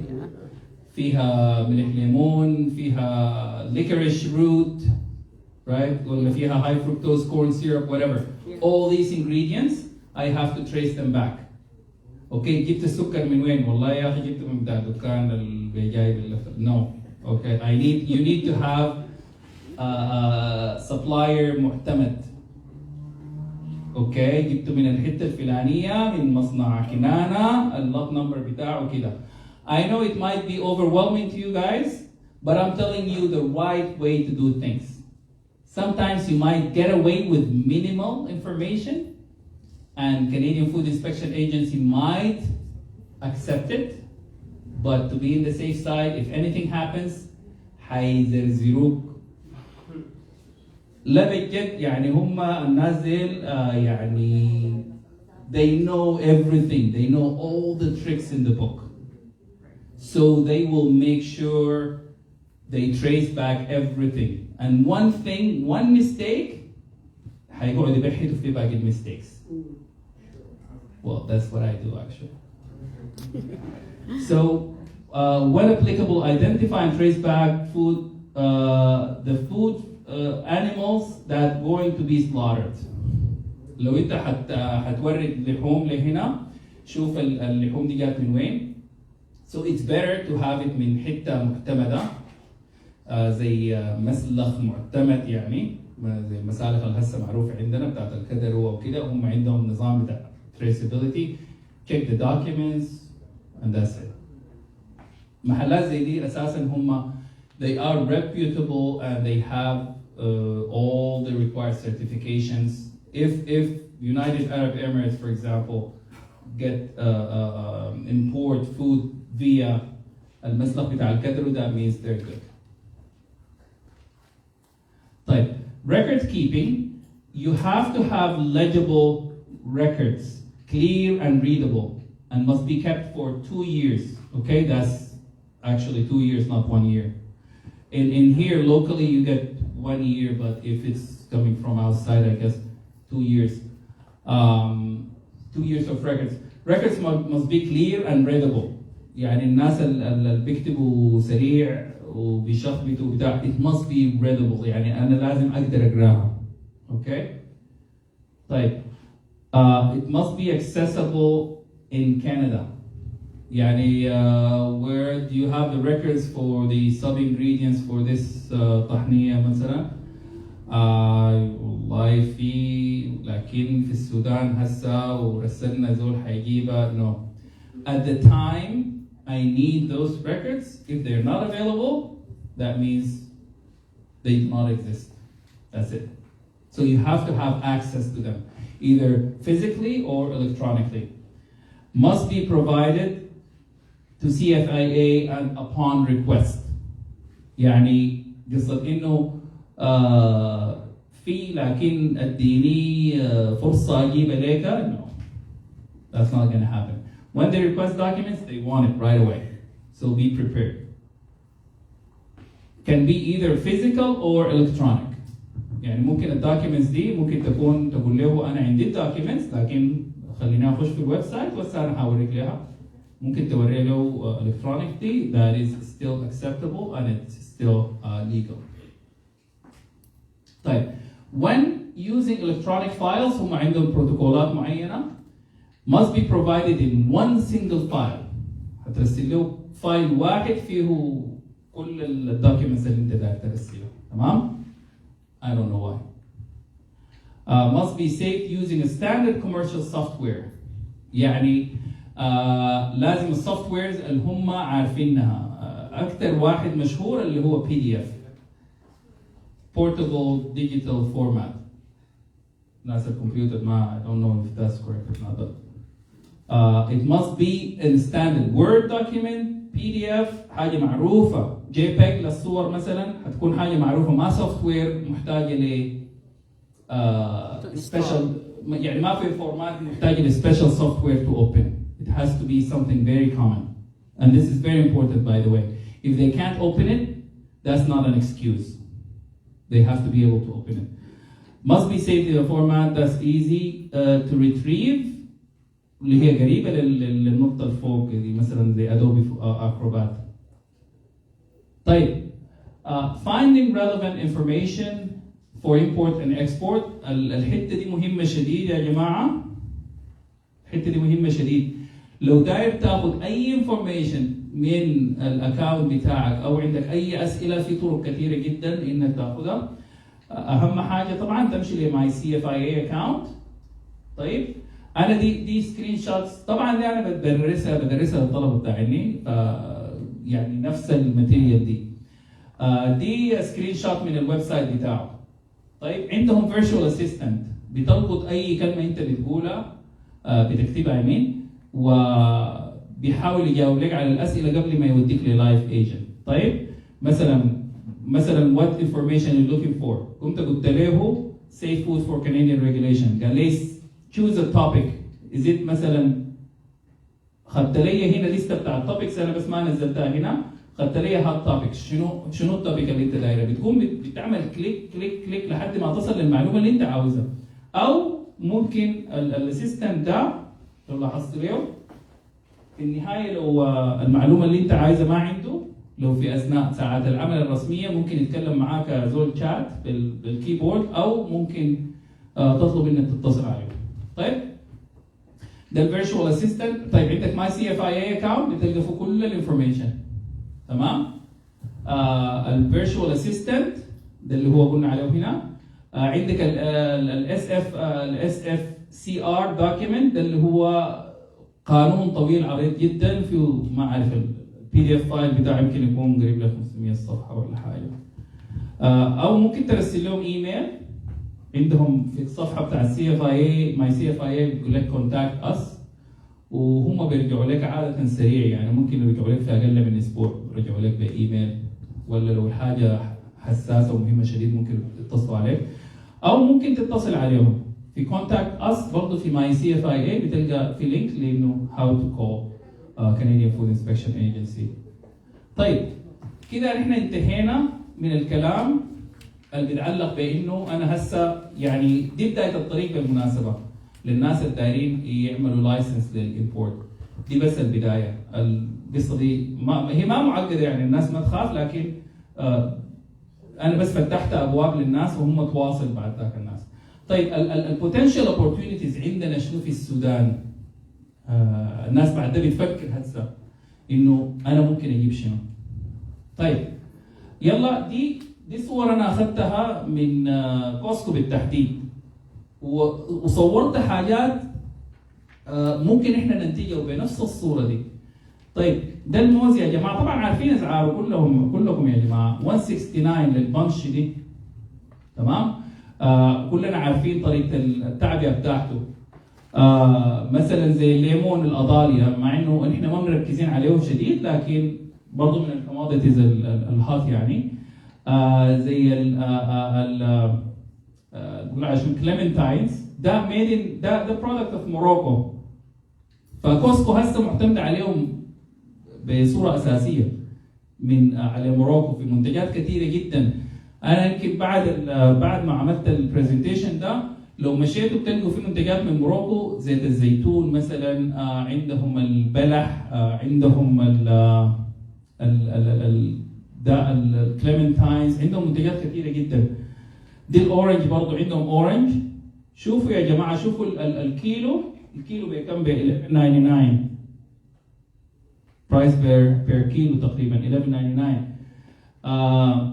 فيها ملح ليمون فيها licorice root, right? ولا فيها high fructose corn syrup, whatever. All these ingredients I have to trace them back. Okay, جبت السكر من وين؟ والله يا أخي جبته من بتاع الدكان اللي جايب No. Okay, you need to have supplier معتمد. اوكي جبته من الحته الفلانيه من مصنع كنانه اللوت نمبر بتاعه كده. I know it might be overwhelming to you guys, but I'm telling you the right way to do things. Sometimes you might get away with minimal information, and Canadian Food Inspection Agency might accept it, but to be in the safe side, if anything happens, حيزرزروك. لا بجد يعني هم الناس ديل يعني they know everything, they know all the tricks in the book, so they will make sure they trace back everything. And one mistake هيقعد يبحثوا في باقي mistakes. Well, that's what I do actually. So when applicable, identify and trace back the food animals that going to be slaughtered. لو انت هتورد لحوم لهنا شوف اللحوم دي جات من وين. So it's better to have it من حتة معتمدة زي مسلخ معتمد يعني زي المسالخ اللي هسه معروفة عندنا بتاعت الكدروة وكده. هم عندهم نظام بتاع traceability. Check the documents and that's it. محلات زي دي أساسا هم they are reputable and they have all the required certifications. If United Arab Emirates, for example, get import food via المسلخ بتاع الكدرو, that means they're good. طيب, record keeping, you have to have legible records, clear and readable, and must be kept for 2 years. Okay, that's actually 2 years, not 1 year. In here locally you get 1 year, but if it's coming from outside, I guess 2 years. 2 years of records. Records must be clear and readable. يعني الناس اللي بيكتبوا سريع وبيشخبطوا بتاع, it must be readable. يعني أنا لازم أقدر أقراها. Okay. طيب. It must be accessible in Canada. يعني where do you have the records for the sub-ingredients for this طحنية مثلا؟ والله في لكن في السودان هسه ورسلنا زول حيجيبها. No. At the time I need those records. If they're not available, that means they do not exist. That's it. So you have to have access to them, either physically or electronically. Must be provided to CFIA and upon request. يعني قصة إنه في لكن اديني فرصة أجيب عليك. No, that's not going to happen. When they request documents, they want it right away. So be prepared. Can be either physical or electronic. يعني ممكن الدوكيومنتس دي ممكن تقول له أنا عندي الدوكيومنتس لكن خليني أخش في الويب سايت وأنا هوريك لها. ممكن توري له electronically, that is still acceptable and it's still legal. طيب, when using electronic files هم عندهم بروتوكولات معينة, must be provided in one single file. هترسل له فايل واحد فيه كل الدوكيومنتس اللي انت داير ترسلها. تمام؟ I don't know why. Must be saved using a standard commercial software. يعني لازم السوفت ويرز اللي هم عارفينها. اكثر واحد مشهور اللي هو PDF. portable digital format. ناس الكمبيوتر ما I don't know if that's correct or not. It must be in standard Word document, PDF حاجة معروفة. JPEG للصور مثلا هتكون حاجة معروفة ما سوفت وير محتاجة ل special يعني ما في فورمات محتاجة ل special software to open. It has to be something very common. And this is very important by the way. If they can't open it, that's not an excuse. They have to be able to open it. Must be saved in a format that's easy to retrieve اللي هي قريبة للنقطة الفوق دي مثلا زي Adobe Acrobat. طيب finding relevant information for import and export. الحتة دي مهمة شديد يا جماعة. الحتة دي مهمة شديد. لو داير تاخد أي information من الأكاونت بتاعك أو عندك أي أسئلة في طرق كثيرة جدا إنك تاخدها. أهم حاجة طبعا تمشي لماي CFIA account. طيب أنا دي سكرين شوتس طبعا دي أنا بدرسها للطلبة بتاعيني يعني نفس الماتيريال دي. دي سكرين شوت من الويب سايت بتاعه. طيب عندهم فيرتشوال اسيستنت بتلقط أي كلمة أنت بتقولها بتكتبها يمين وبيحاول يجاوب لك على الأسئلة قبل ما يوديك للايف ايجنت. طيب مثلا what information you're looking for. كنت قلت له safe food for Canadian regulation. قال لي choose a topic. is it مثلا خدت لي هنا لسته بتاع التوبكس انا بس ما نزلتها هنا. خدت لي هات توبكس. شنو التوبيك اللي انت دايره؟ بتقوم بتعمل كليك كليك كليك لحد ما تصل للمعلومه اللي انت عاوزها. او ممكن الاسيستنت ده لو لاحظت له في النهايه لو المعلومه اللي انت عايزها ما عنده، لو في اثناء ساعات العمل الرسميه ممكن يتكلم معاك زول شات بالكيبورد او ممكن تطلب انك تتصل عليه. طيب ده الفيرتشوال اسيستنت. طيب عندك ماي CFIA اكونت بتلقى فيه كل الانفورميشن. تمام. الفيرتشوال اسيستنت ده اللي هو قلنا عليه هنا. عندك الاس اف سي ار دوكيمنت ده اللي هو قانون طويل عريض جدا فيه ما اعرف PDF فايل بتاعه يمكن يكون قريب ل 500 صفحه ولا حاجه. او ممكن ترسل لهم ايميل. عندهم في الصفحه بتاع CFIA ماي CFIA بيقول لك كونتاكت اس وهم بيرجعوا لك عاده سريع يعني ممكن يرجعوا لك في اقل من اسبوع يرجعوا لك بايميل ولا لو الحاجه حساسه ومهمه شديد ممكن يتصلوا عليك او ممكن تتصل عليهم في كونتاكت اس. برضه في ماي CFIA بتلقى في لينك لانه هاو تو كول Canadian Food Inspection Agency. طيب كده احنا انتهينا من الكلام اللي بيتعلق بانه انا هسه يعني دي بدايه الطريق بالمناسبه للناس اللي دايرين يعملوا لايسنس للامبورت. دي بس البدايه. القصه دي هي ما معقده يعني الناس ما تخاف لكن انا بس فتحت ابواب للناس وهم تواصل بعد ذاك الناس. طيب البوتنشال اوبورتونيتيز عندنا شنو في السودان؟ الناس بعد ده بتفكر هسه انه انا ممكن اجيب شنو. طيب يلا دي صور انا اخذتها من كوسكو بالتحديد وصورت حاجات ممكن احنا ننتجها بنفس الصوره دي. طيب ده الموز يا جماعه طبعا عارفين اسعاره كلكم يا جماعه 169 للبنش دي. تمام. كلنا عارفين طريقه التعبئه بتاعته. مثلا زي الليمون الاضاليا مع انه احنا ما مركزين عليه شديد لكن برضه من الكوموديتيز الهات يعني. زي عشان كليمنتاينز ده ميد ده برودكت اوف موروكو. فكوسكو هسه معتمد عليهم بصوره اساسيه من على موروكو في منتجات كثيره جدا. انا يمكن بعد ما عملت البرزنتيشن ده لو مشيتوا بتلقوا في منتجات من موروكو زيت الزيتون مثلا. عندهم البلح. عندهم الكليمنتاينز. عندهم منتجات كثيره جدا. دي الاورنج برضه عندهم اورنج. شوفوا يا جماعه شوفوا الكيلو بكم؟ ب 11.99 برايس بير كيلو تقريبا 11.99.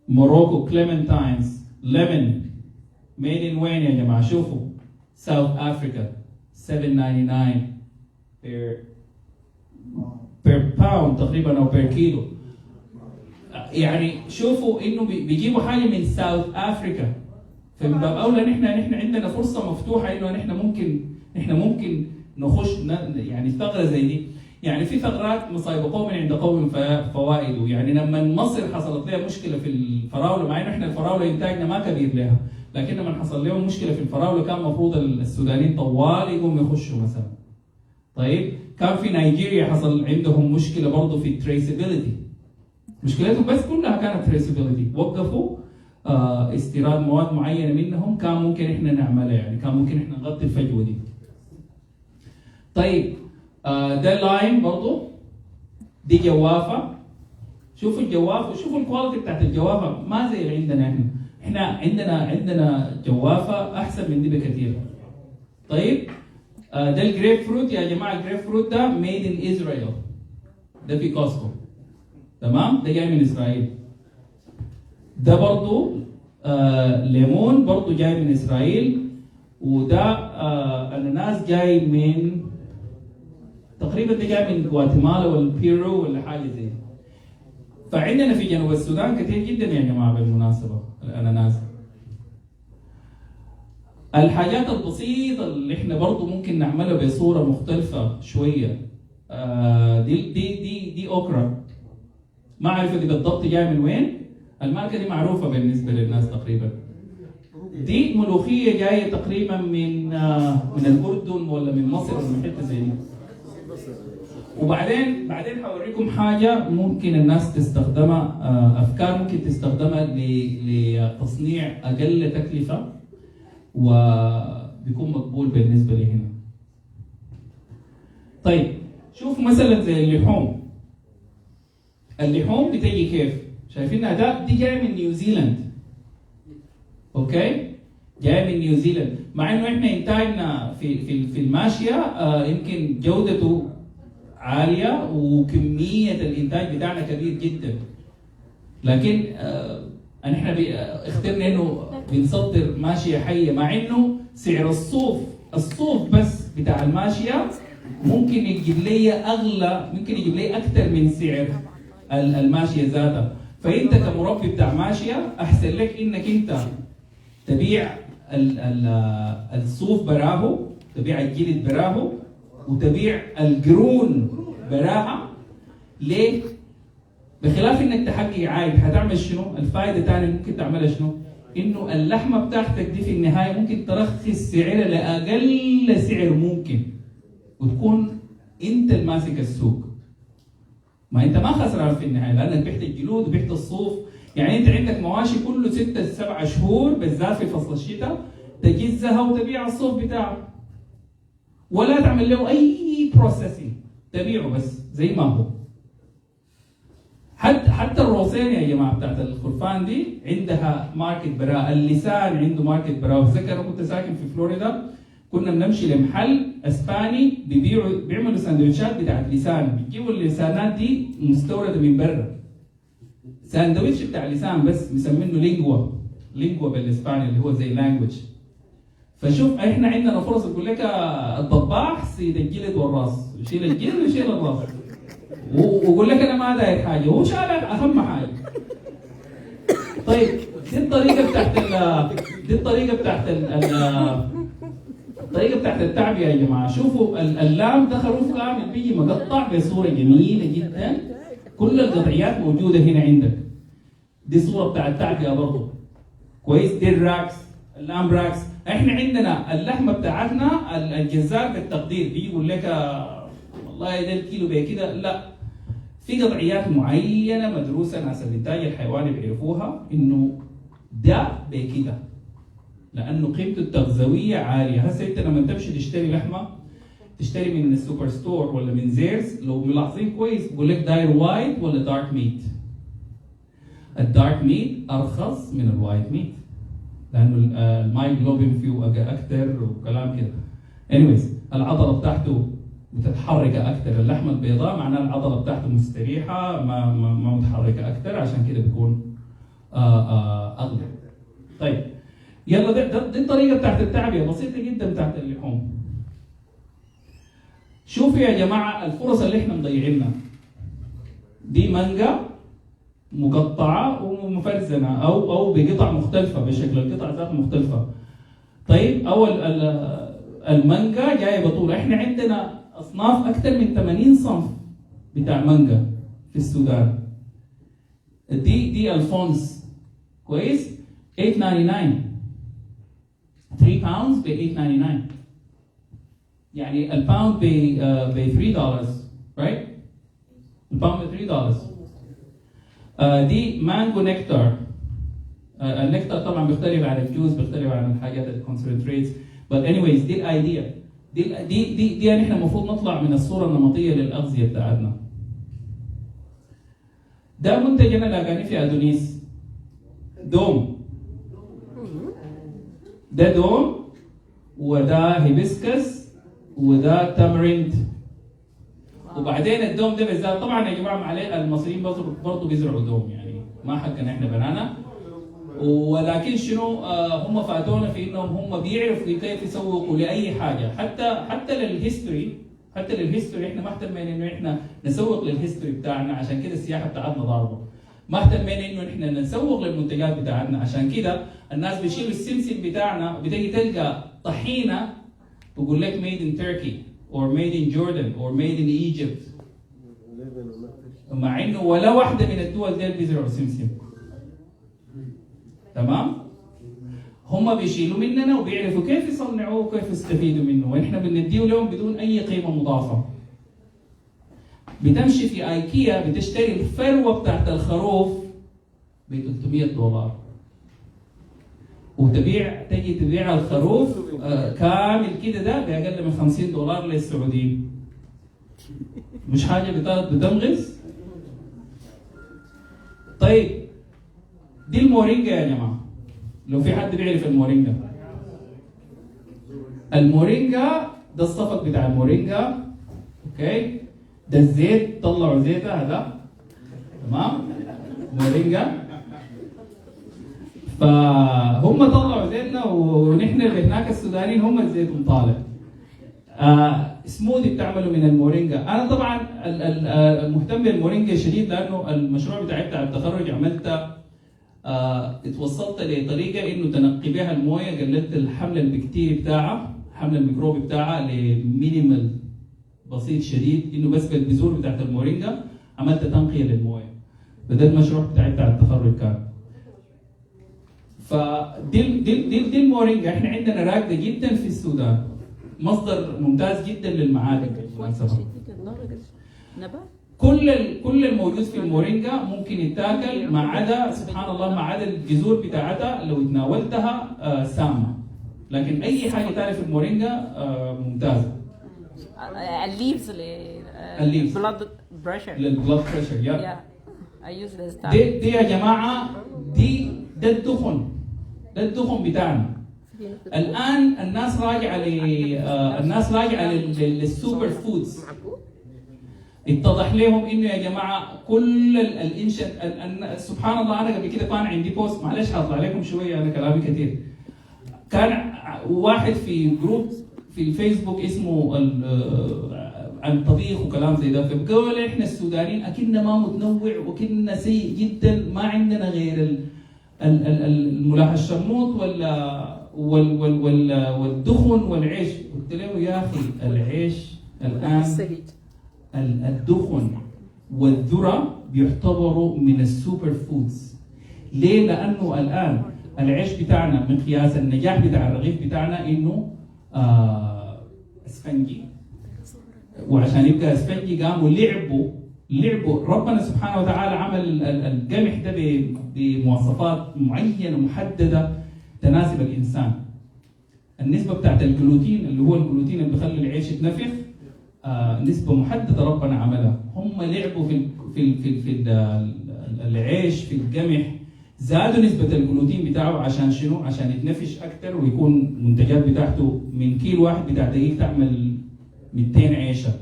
موروكو كليمنتاينز ليمون ميد ان وين يا جماعه؟ شوفوا ساوث افريكا 7.99 بير باوند تقريبا او بير كيلو. يعني شوفوا انه بيجيبوا حاجه من ساوث افريكا، فمن باب اولى نحن عندنا فرصه مفتوحه انه نحن ممكن نخش يعني ثغره زي دي. يعني في ثغرات مصايب قوم عند قوم فوائد. يعني لما مصر حصلت لها مشكله في الفراوله، مع انه احنا الفراوله انتاجنا ما كبير لها، لكن لما حصل لهم مشكله في الفراوله كان المفروض السودانيين طوال يقوموا يخشوا مثلا. طيب كان في نيجيريا حصل عندهم مشكله برضه في التريسابيلتي، مشكلتهم بس كلها كانت تريسابيلتي، وقفوا استيراد مواد معينه منهم كان ممكن احنا نعملها، يعني كان ممكن احنا نغطي الفجوه دي. طيب ده اللاين برضه، دي جوافه. شوفوا الجوافه وشوفوا الكواليتي بتاعت الجوافه ما زي اللي عندنا احنا عندنا جوافه احسن من دي بكثير. طيب ده الجريب فروت يا جماعه، الجريب فروت ده ميد ان اسرائيل، ده في كوستكو، تمام؟ ده جاي من اسرائيل. ده برضو ليمون برضو جاي من اسرائيل. وده اناناس جاي من تقريبا، ده جاي من غواتيمالا ولا بيرو ولا حاجه زي دي. فعندنا في جنوب السودان كثير جدا يا جماعه بالمناسبه الاناناس. الحاجات البسيطه اللي احنا برضو ممكن نعملها بصوره مختلفه شويه، دي اوكرا. ما اعرف دي بالضبط جايه من وين، الماركه دي معروفه بالنسبه للناس تقريبا. دي ملوخيه جايه تقريبا من الاردن ولا من مصر ولا من حته زي دي. وبعدين حوريكم حاجه ممكن الناس تستخدمها، افكار ممكن تستخدمها لتصنيع اقل تكلفه وبيكون مقبول بالنسبه لي هنا. طيب شوف مثلا زي اللحوم بتجي كيف؟ شايفينها دي جايه من نيوزيلاند. اوكي؟ جايه من نيوزيلاند، مع انه احنا انتاجنا في الماشيه يمكن جودته عاليه وكميه الانتاج بتاعنا كبير جدا. لكن احنا اخترنا انه بنصدر ماشيه حيه، مع انه سعر الصوف بس بتاع الماشيه ممكن يجيب لي اغلى، ممكن يجيب لي اكثر من سعر الماشيه ذاتها. فانت كمربي بتاع ماشيه احسن لك انك انت تبيع الصوف براهو، تبيع الجلد براهو، وتبيع القرون براها. ليه؟ بخلاف انك تحقق عائد، هتعمل شنو؟ الفائده الثانيه ممكن تعملها شنو؟ انه اللحمه بتاعتك دي في النهايه ممكن ترخص سعرها لاقل سعر ممكن، وتكون انت الماسك السوق. ما انت ما خسران في النهايه، لانك بيحت الجلود وبيحت الصوف. يعني انت عندك مواشي كله 6-7 شهور بالذات في فصل الشتاء تجزها وتبيع الصوف بتاعك، ولا تعمل له اي بروسيسنج، تبيعه بس زي ما هو. حتى الروسين يا جماعه بتاعت الخرفان دي عندها ماركت براء، اللسان عنده ماركت براء. بتذكر انا كنت ساكن في فلوريدا، كنا بنمشي لمحل اسباني بيعملوا سندوتشات بتاعت لسان، بيجيبوا اللسانات دي مستورده من برا، ساندويتش بتاع لسان بس مسمينه لينجوا بالاسباني اللي هو زي لانجوج. فشوف احنا عندنا فرص، يقول لك الطباخ سيد الجلد والراس، يشيل الجلد ويشيل الراس، ويقول لك انا ما داير حاجه، هو شال اهم حاجه. طيب دي الطريقه بتاعت التعبئه يا جماعه. شوفوا اللام ده خروف كامل بيجي مقطع بصوره جميله جدا، كل القطعيات موجوده هنا عندك. دي صوره بتاعت التعبئه برضه كويس. دي الراكس، اللام راكس. احنا عندنا اللحمه بتاعتنا الجزار بالتقدير بيجي يقول لك والله ده الكيلو بكده، لا، في قطعيات معينه مدروسه ناس الانتاج الحيواني بيعرفوها انه ده بكده، لانه قيمته التغذويه عاليه. هسه انت لما تمشي تشتري لحمه، تشتري من السوبر ستور ولا من زيرز، لو ملاحظين كويس بيقول لك داير وايت ولا دارك ميت. الدارك ميت ارخص من الوايت ميت لانه المايجلوبين فيه اكثر وكلام كده. انيويز العضله بتاعته متحركه اكثر. اللحمه البيضاء معناها العضله بتاعته مستريحه ما متحركه اكثر، عشان كده بيكون اغلى. طيب يلا دي الطريقه بتاعت التعبئه بسيطه جدا بتاعت اللحوم. شوفوا يا جماعه الفرص اللي احنا مضيعينها. دي مانجا مقطعه ومفرزنه او بقطع مختلفه، بشكل القطع ذات مختلفه. طيب المانجا جايه بطول. احنا عندنا اصناف اكثر من 80 صنف بتاع مانجا في السودان. دي الفونس كويس 8.99، 3 باوندز ب 8.99، يعني الباوند ب $3 رايت؟ الباوند ب $3. دي مانجو نكتار. النكتار طبعا بيختلف عن الجوز، بيختلف عن الحاجات الكونسنتريتس، but anyways دي الايديا. دي يعني احنا المفروض نطلع من الصوره النمطيه للاغذيه بتاعتنا. ده منتج انا لاقاني في ادونيس، دوم. ده دوم، وده هيبسكس، وده تامريند. وبعدين الدوم ده بالذات طبعا يا جماعه عليه المصريين برضه بيزرعوا دوم، يعني ما حقنا احنا بنانا، ولكن شنو هم فاتونا في انهم هم بيعرفوا كيف يسوقوا لاي حاجه، حتى للهيستوري احنا ما اهتمينا انه احنا نسوق للهيستوري بتاعنا، عشان كده السياحه بتاعتنا ضاربه. ما اهتمينا انه احنا نسوق للمنتجات بتاعتنا، عشان كده الناس بيشيلوا السمسم بتاعنا وبتجي تلقى طحينه بقول لك made in Turkey or made in Jordan or made in Egypt، مع انه ولا واحده من الدول دي بيزرعوا سمسم. تمام؟ هم بيشيلوا مننا وبيعرفوا كيف يصنعوه وكيف يستفيدوا منه، واحنا بنديه لهم بدون اي قيمه مضافه. بتمشي في ايكيا بتشتري الفروه بتاعت الخروف ب $300، تجي تبيع الخروف كامل كده ده باقل من $50 للسعوديين. مش حاجه بتنغص. طيب دي المورينجا يا جماعه، لو في حد بيعرف المورينجا. المورينجا ده الصفق بتاع المورينجا، اوكي؟ ده الزيت، طلعوا زيته هذا، تمام؟ مورينجا. فهم طلعوا زيتنا ونحن اللي هناك السودانيين هم الزيت طالع. سموذي بتعمله من المورينجا. انا طبعا مهتم بالمورينجا شديد، لانه المشروع بتاع التخرج عملت اتوصلت لطريقه انه تنقي بها المويه، قللت الحمل البكتيري بتاعها، حمل الميكروبي بتاعها لمينيمال بسيط شديد، انه بس بالبذور بتاعت المورينجا عملت تنقيه للمويه. فده المشروع بتاع التخرج كان. دي المورينجا احنا عندنا راكده جدا في السودان، مصدر ممتاز جدا للمعادن. كل الموجود في المورينجا ممكن يتاكل، ما عدا سبحان الله ما عدا الجذور بتاعتها لو تناولتها سامه، لكن اي حاجه ثانيه في المورينجا ممتازه. الليفز blood pressure. للبلاد بريشر يا I use this time. دي يا جماعه ده الدخن بتاعنا. الان الناس راجعه للسوبر فودز. اتضح لهم انه يا جماعه كل سبحان الله. انا قبل كده كان عندي بوست، معلش هطلع عليكم شويه انا كلامي كثير. كان واحد في جروب في الفيسبوك اسمه عن الطبيخ وكلام زي ده، فبقول احنا السودانيين اكننا ما متنوع وكنا سيء جدا، ما عندنا غير الملاح الشموط والدخن والعيش. قلت له يا اخي العيش الان الدخن والذره بيعتبروا من السوبر فودز. ليه؟ لانه الان العيش بتاعنا مقياس النجاح بتاع الرغيف بتاعنا انه اسفنجي، وعشان يبقى اسفنجي قاموا لعبوا ربنا سبحانه وتعالى عمل القمح ده بمواصفات معينه محدده تناسب الانسان. النسبه بتاعت الجلوتين اللي هو الجلوتين اللي بيخلي العيش يتنفخ نسبه محدده ربنا عملها. هم لعبوا في العيش في القمح، زادوا نسبه الجلوتين بتاعه عشان شنو؟ عشان يتنفش اكثر ويكون المنتجات بتاعته من كيلو واحد بتاع دقيق تعمل 200 عيشه.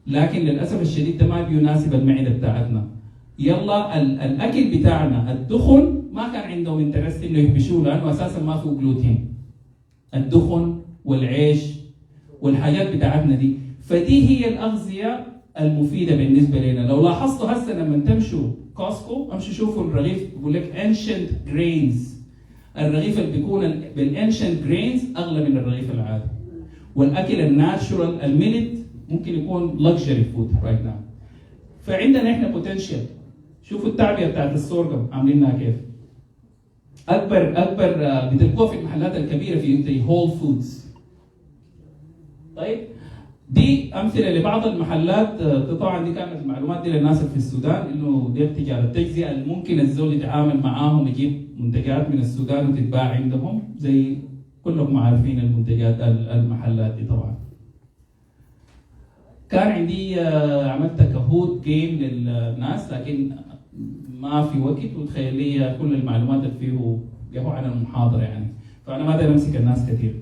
لكن للاسف الشديد ده ما بيناسب المعده بتاعتنا. يلا الاكل بتاعنا الدخن ما كان عندهم انترست انه يهبشوه لانه اساسا ما فيه جلوتين. الدخن والعيش والحاجات بتاعتنا دي، فدي هي الاغذيه المفيده بالنسبه لنا. لو لاحظتوا هسه لما تمشوا كوسكو امشوا شوفوا الرغيف بيقول لك ancient grains. الرغيف اللي بيكون بالانشنت جرينز اغلى من الرغيف العادي. والاكل الناتشورال الميلت ممكن يكون لكجري فود رايت ناو. فعندنا احنا بوتنشال. شوفوا التعبئه بتاعت السورغم عاملينها كيف. اكبر بتلقوها في المحلات الكبيره في هول فودز. طيب دي امثله لبعض المحلات. طبعا دي كانت المعلومات دي للناس اللي في السودان انه دي تجاره التجزئه اللي ممكن الزول يتعامل معاهم يجيب منتجات من السودان وتتباع عندهم زي كلكم عارفين المنتجات المحلات دي. طبعا كان عندي عملت كهود جيم للناس لكن ما في وقت وتخيل لي كل المعلومات اللي فيه جاهو عن المحاضره يعني، فانا ما داير امسك الناس كثير.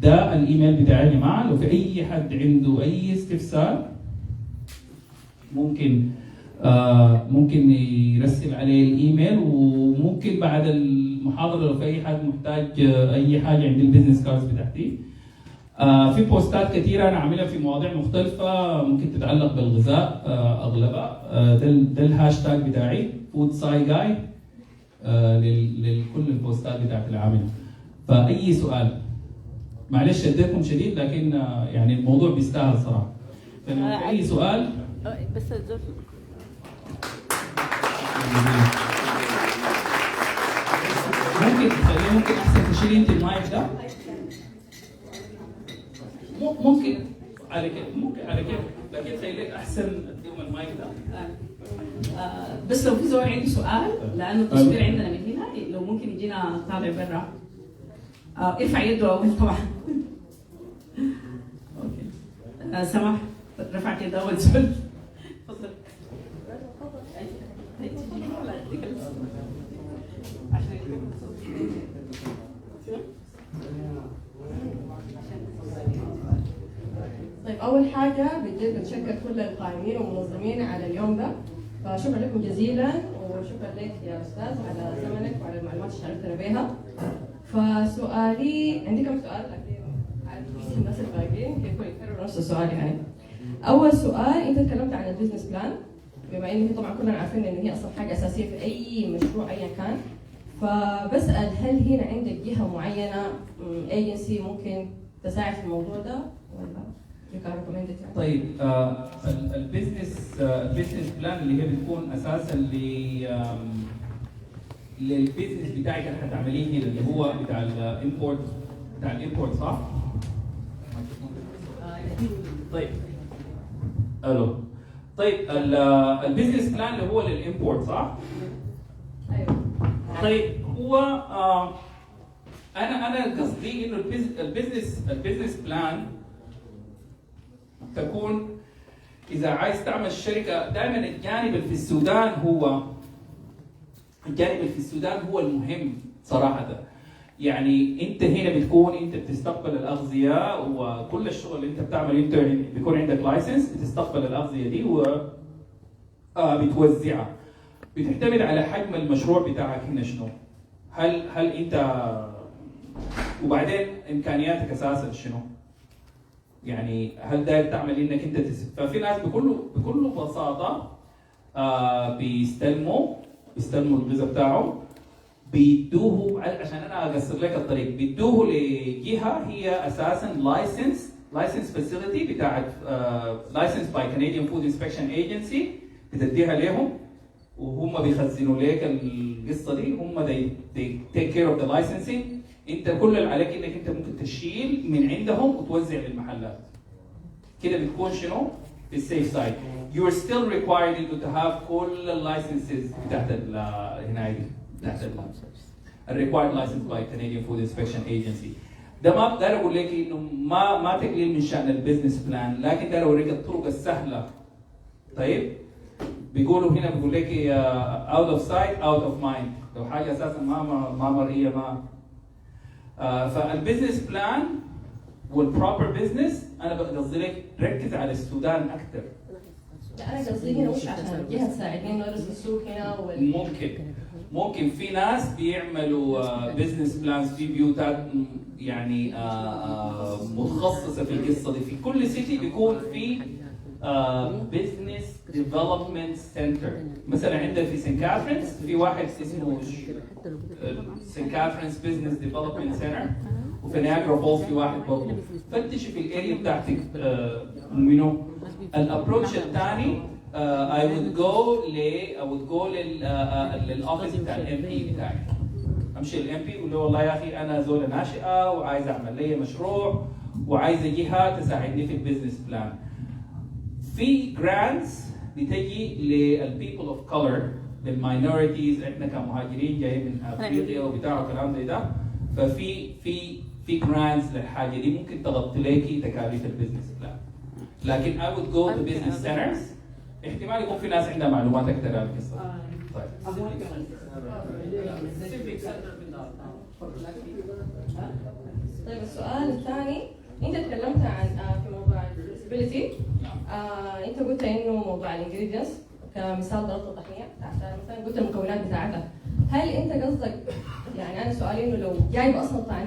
ده الايميل بتاعي يا جماعه، لو في اي حد عنده اي استفسار ممكن يرسل عليه الايميل، وممكن بعد المحاضره لو في اي حد محتاج اي حاجه عند البيزنس كاردز بتاعتي. في بوستات كثيره انا عاملها في مواضيع مختلفه ممكن تتعلق بالغذاء اغلبها. ده الهاشتاج بتاعي فود ساي جاي لكل البوستات بتاعت العامل. فاي سؤال معلش اديتكم شديد لكن يعني الموضوع بيستاهل صراحه. اي سؤال بس الزول ممكن احسن تشيلي انت المايك ده. ممكن على كيف لكن خليك احسن اديهم المايك ده. بس لو في زول عنده سؤال لانه التصوير عندنا من هنا لو ممكن يجينا طالع برا ارفع يده اول طبعا. اوكي سمح رفعت يده اول سؤال. تفضل. طيب أول حاجة بدي بنشكر كل القائمين والمنظمين على اليوم ده، فشكرا لكم جزيلا وشكرا لك يا أستاذ على زمنك وعلى المعلومات اللي شاركتنا بها. فسؤالي عندي كم سؤال لكن عارف الناس الباقيين كيف يكرروا نفس السؤال يعني. أول سؤال أنت تكلمت عن البيزنس بلان، بما إن طبعا كلنا عارفين إن هي أصلا حاجة أساسية في أي مشروع أيا كان، فبسأل هل هنا عندك جهة معينة ايجنسي ممكن تساعد في الموضوع ده ولا؟ طيب البيزنس بلان اللي هي بتكون اساسا للبيزنس بتاعك اللي هتعمليه هنا اللي هو بتاع الامبورت صح؟ طيب الو طيب البيزنس بلان اللي هو للامبورت صح؟ ايوه. طيب هو انا قصدي انه البيزنس بلان تكون اذا عايز تعمل شركه دائما الجانب اللي في السودان هو المهم صراحه. يعني انت هنا بتكون انت بتستقبل الاغذيه وكل الشغل اللي انت بتعمله انت بيكون عندك لايسنس بتستقبل الاغذيه دي وبتوزعها. بتعتمد على حجم المشروع بتاعك هنا شنو. هل انت وبعدين امكانياتك اساسا شنو؟ يعني هل داير تعمل انك انت ففي ناس بكل بساطه بيستلموا الغذاء بتاعه بيدوه عشان انا اقصر لك الطريق بيدوه لجهه هي اساسا لايسنس فاسيلتي بتاعت لايسنس باي كنديان فود انسبكشن ايجنسي بتديها لهم وهم بيخزنوا لك القصه دي. هم تيك كير اوف ذا لايسنسنج. انت كل اللي عليك انك انت ممكن تشيل من عندهم وتوزع للمحلات. كده بتكون شنو؟ في السيف سايد. You are still required to have كل اللايسنسز بتاعت هنا دي بتاعت الريكوايرد لايسنس باي Canadian Food Inspection Agency. ده ما بقدر اقول لك انه ما تقليل من شان البزنس بلان، لكن ده اوريك الطرق السهله. طيب بيقولوا هنا بيقول لك out of sight out of mind. لو حاجه اساسا ما مرئيه ما فالبزنس بلان والبروبر بزنس انا بقصد لك ركز على السودان اكثر. لا انا قصدي هنا مش عشان الجهه تساعدني ندرس السوق هنا ممكن ممكن في ناس بيعملوا بزنس بلانز في بيوتات يعني متخصصه في القصه دي. في كل سيتي بيكون في بزنس ديفلوبمنت سنتر. مثلا عندنا في سان كاثرينز في واحد اسمه سان كاثرينز بزنس ديفلوبمنت سنتر، وفي نياجرا فولز في واحد برضه. فتشي في الاريا بتاعتك منو. الابروتش الثاني I would go للاوفيس بتاع الام بي بتاعي. امشي الام بي اقول له والله يا اخي انا زوله ناشئه وعايز اعمل لي مشروع وعايز جهه تساعدني في البزنس بلان. في جرانتس بتجي للبيبل اوف كولر، للماينورتيز، احنا كمهاجرين جايين من افريقيا وبتاع الكلام ده. ففي جرانتس للحاجه دي ممكن تغطي لكي تكاليف البزنس بلان. لكن I would go to business centers. احتمال يكون في ناس عندها معلومات اكثر عن القصه. طيب السؤال الثاني، انت تكلمت عن في موضوع الفلكسبيتي. انت قلت انه موضوع الانجريدينتس كمثال ضربت الطحينه مثلا، قلت المكونات بتاعتها. هل انت قصدك يعني انا سؤالي انه لو جايب اصلا طعميه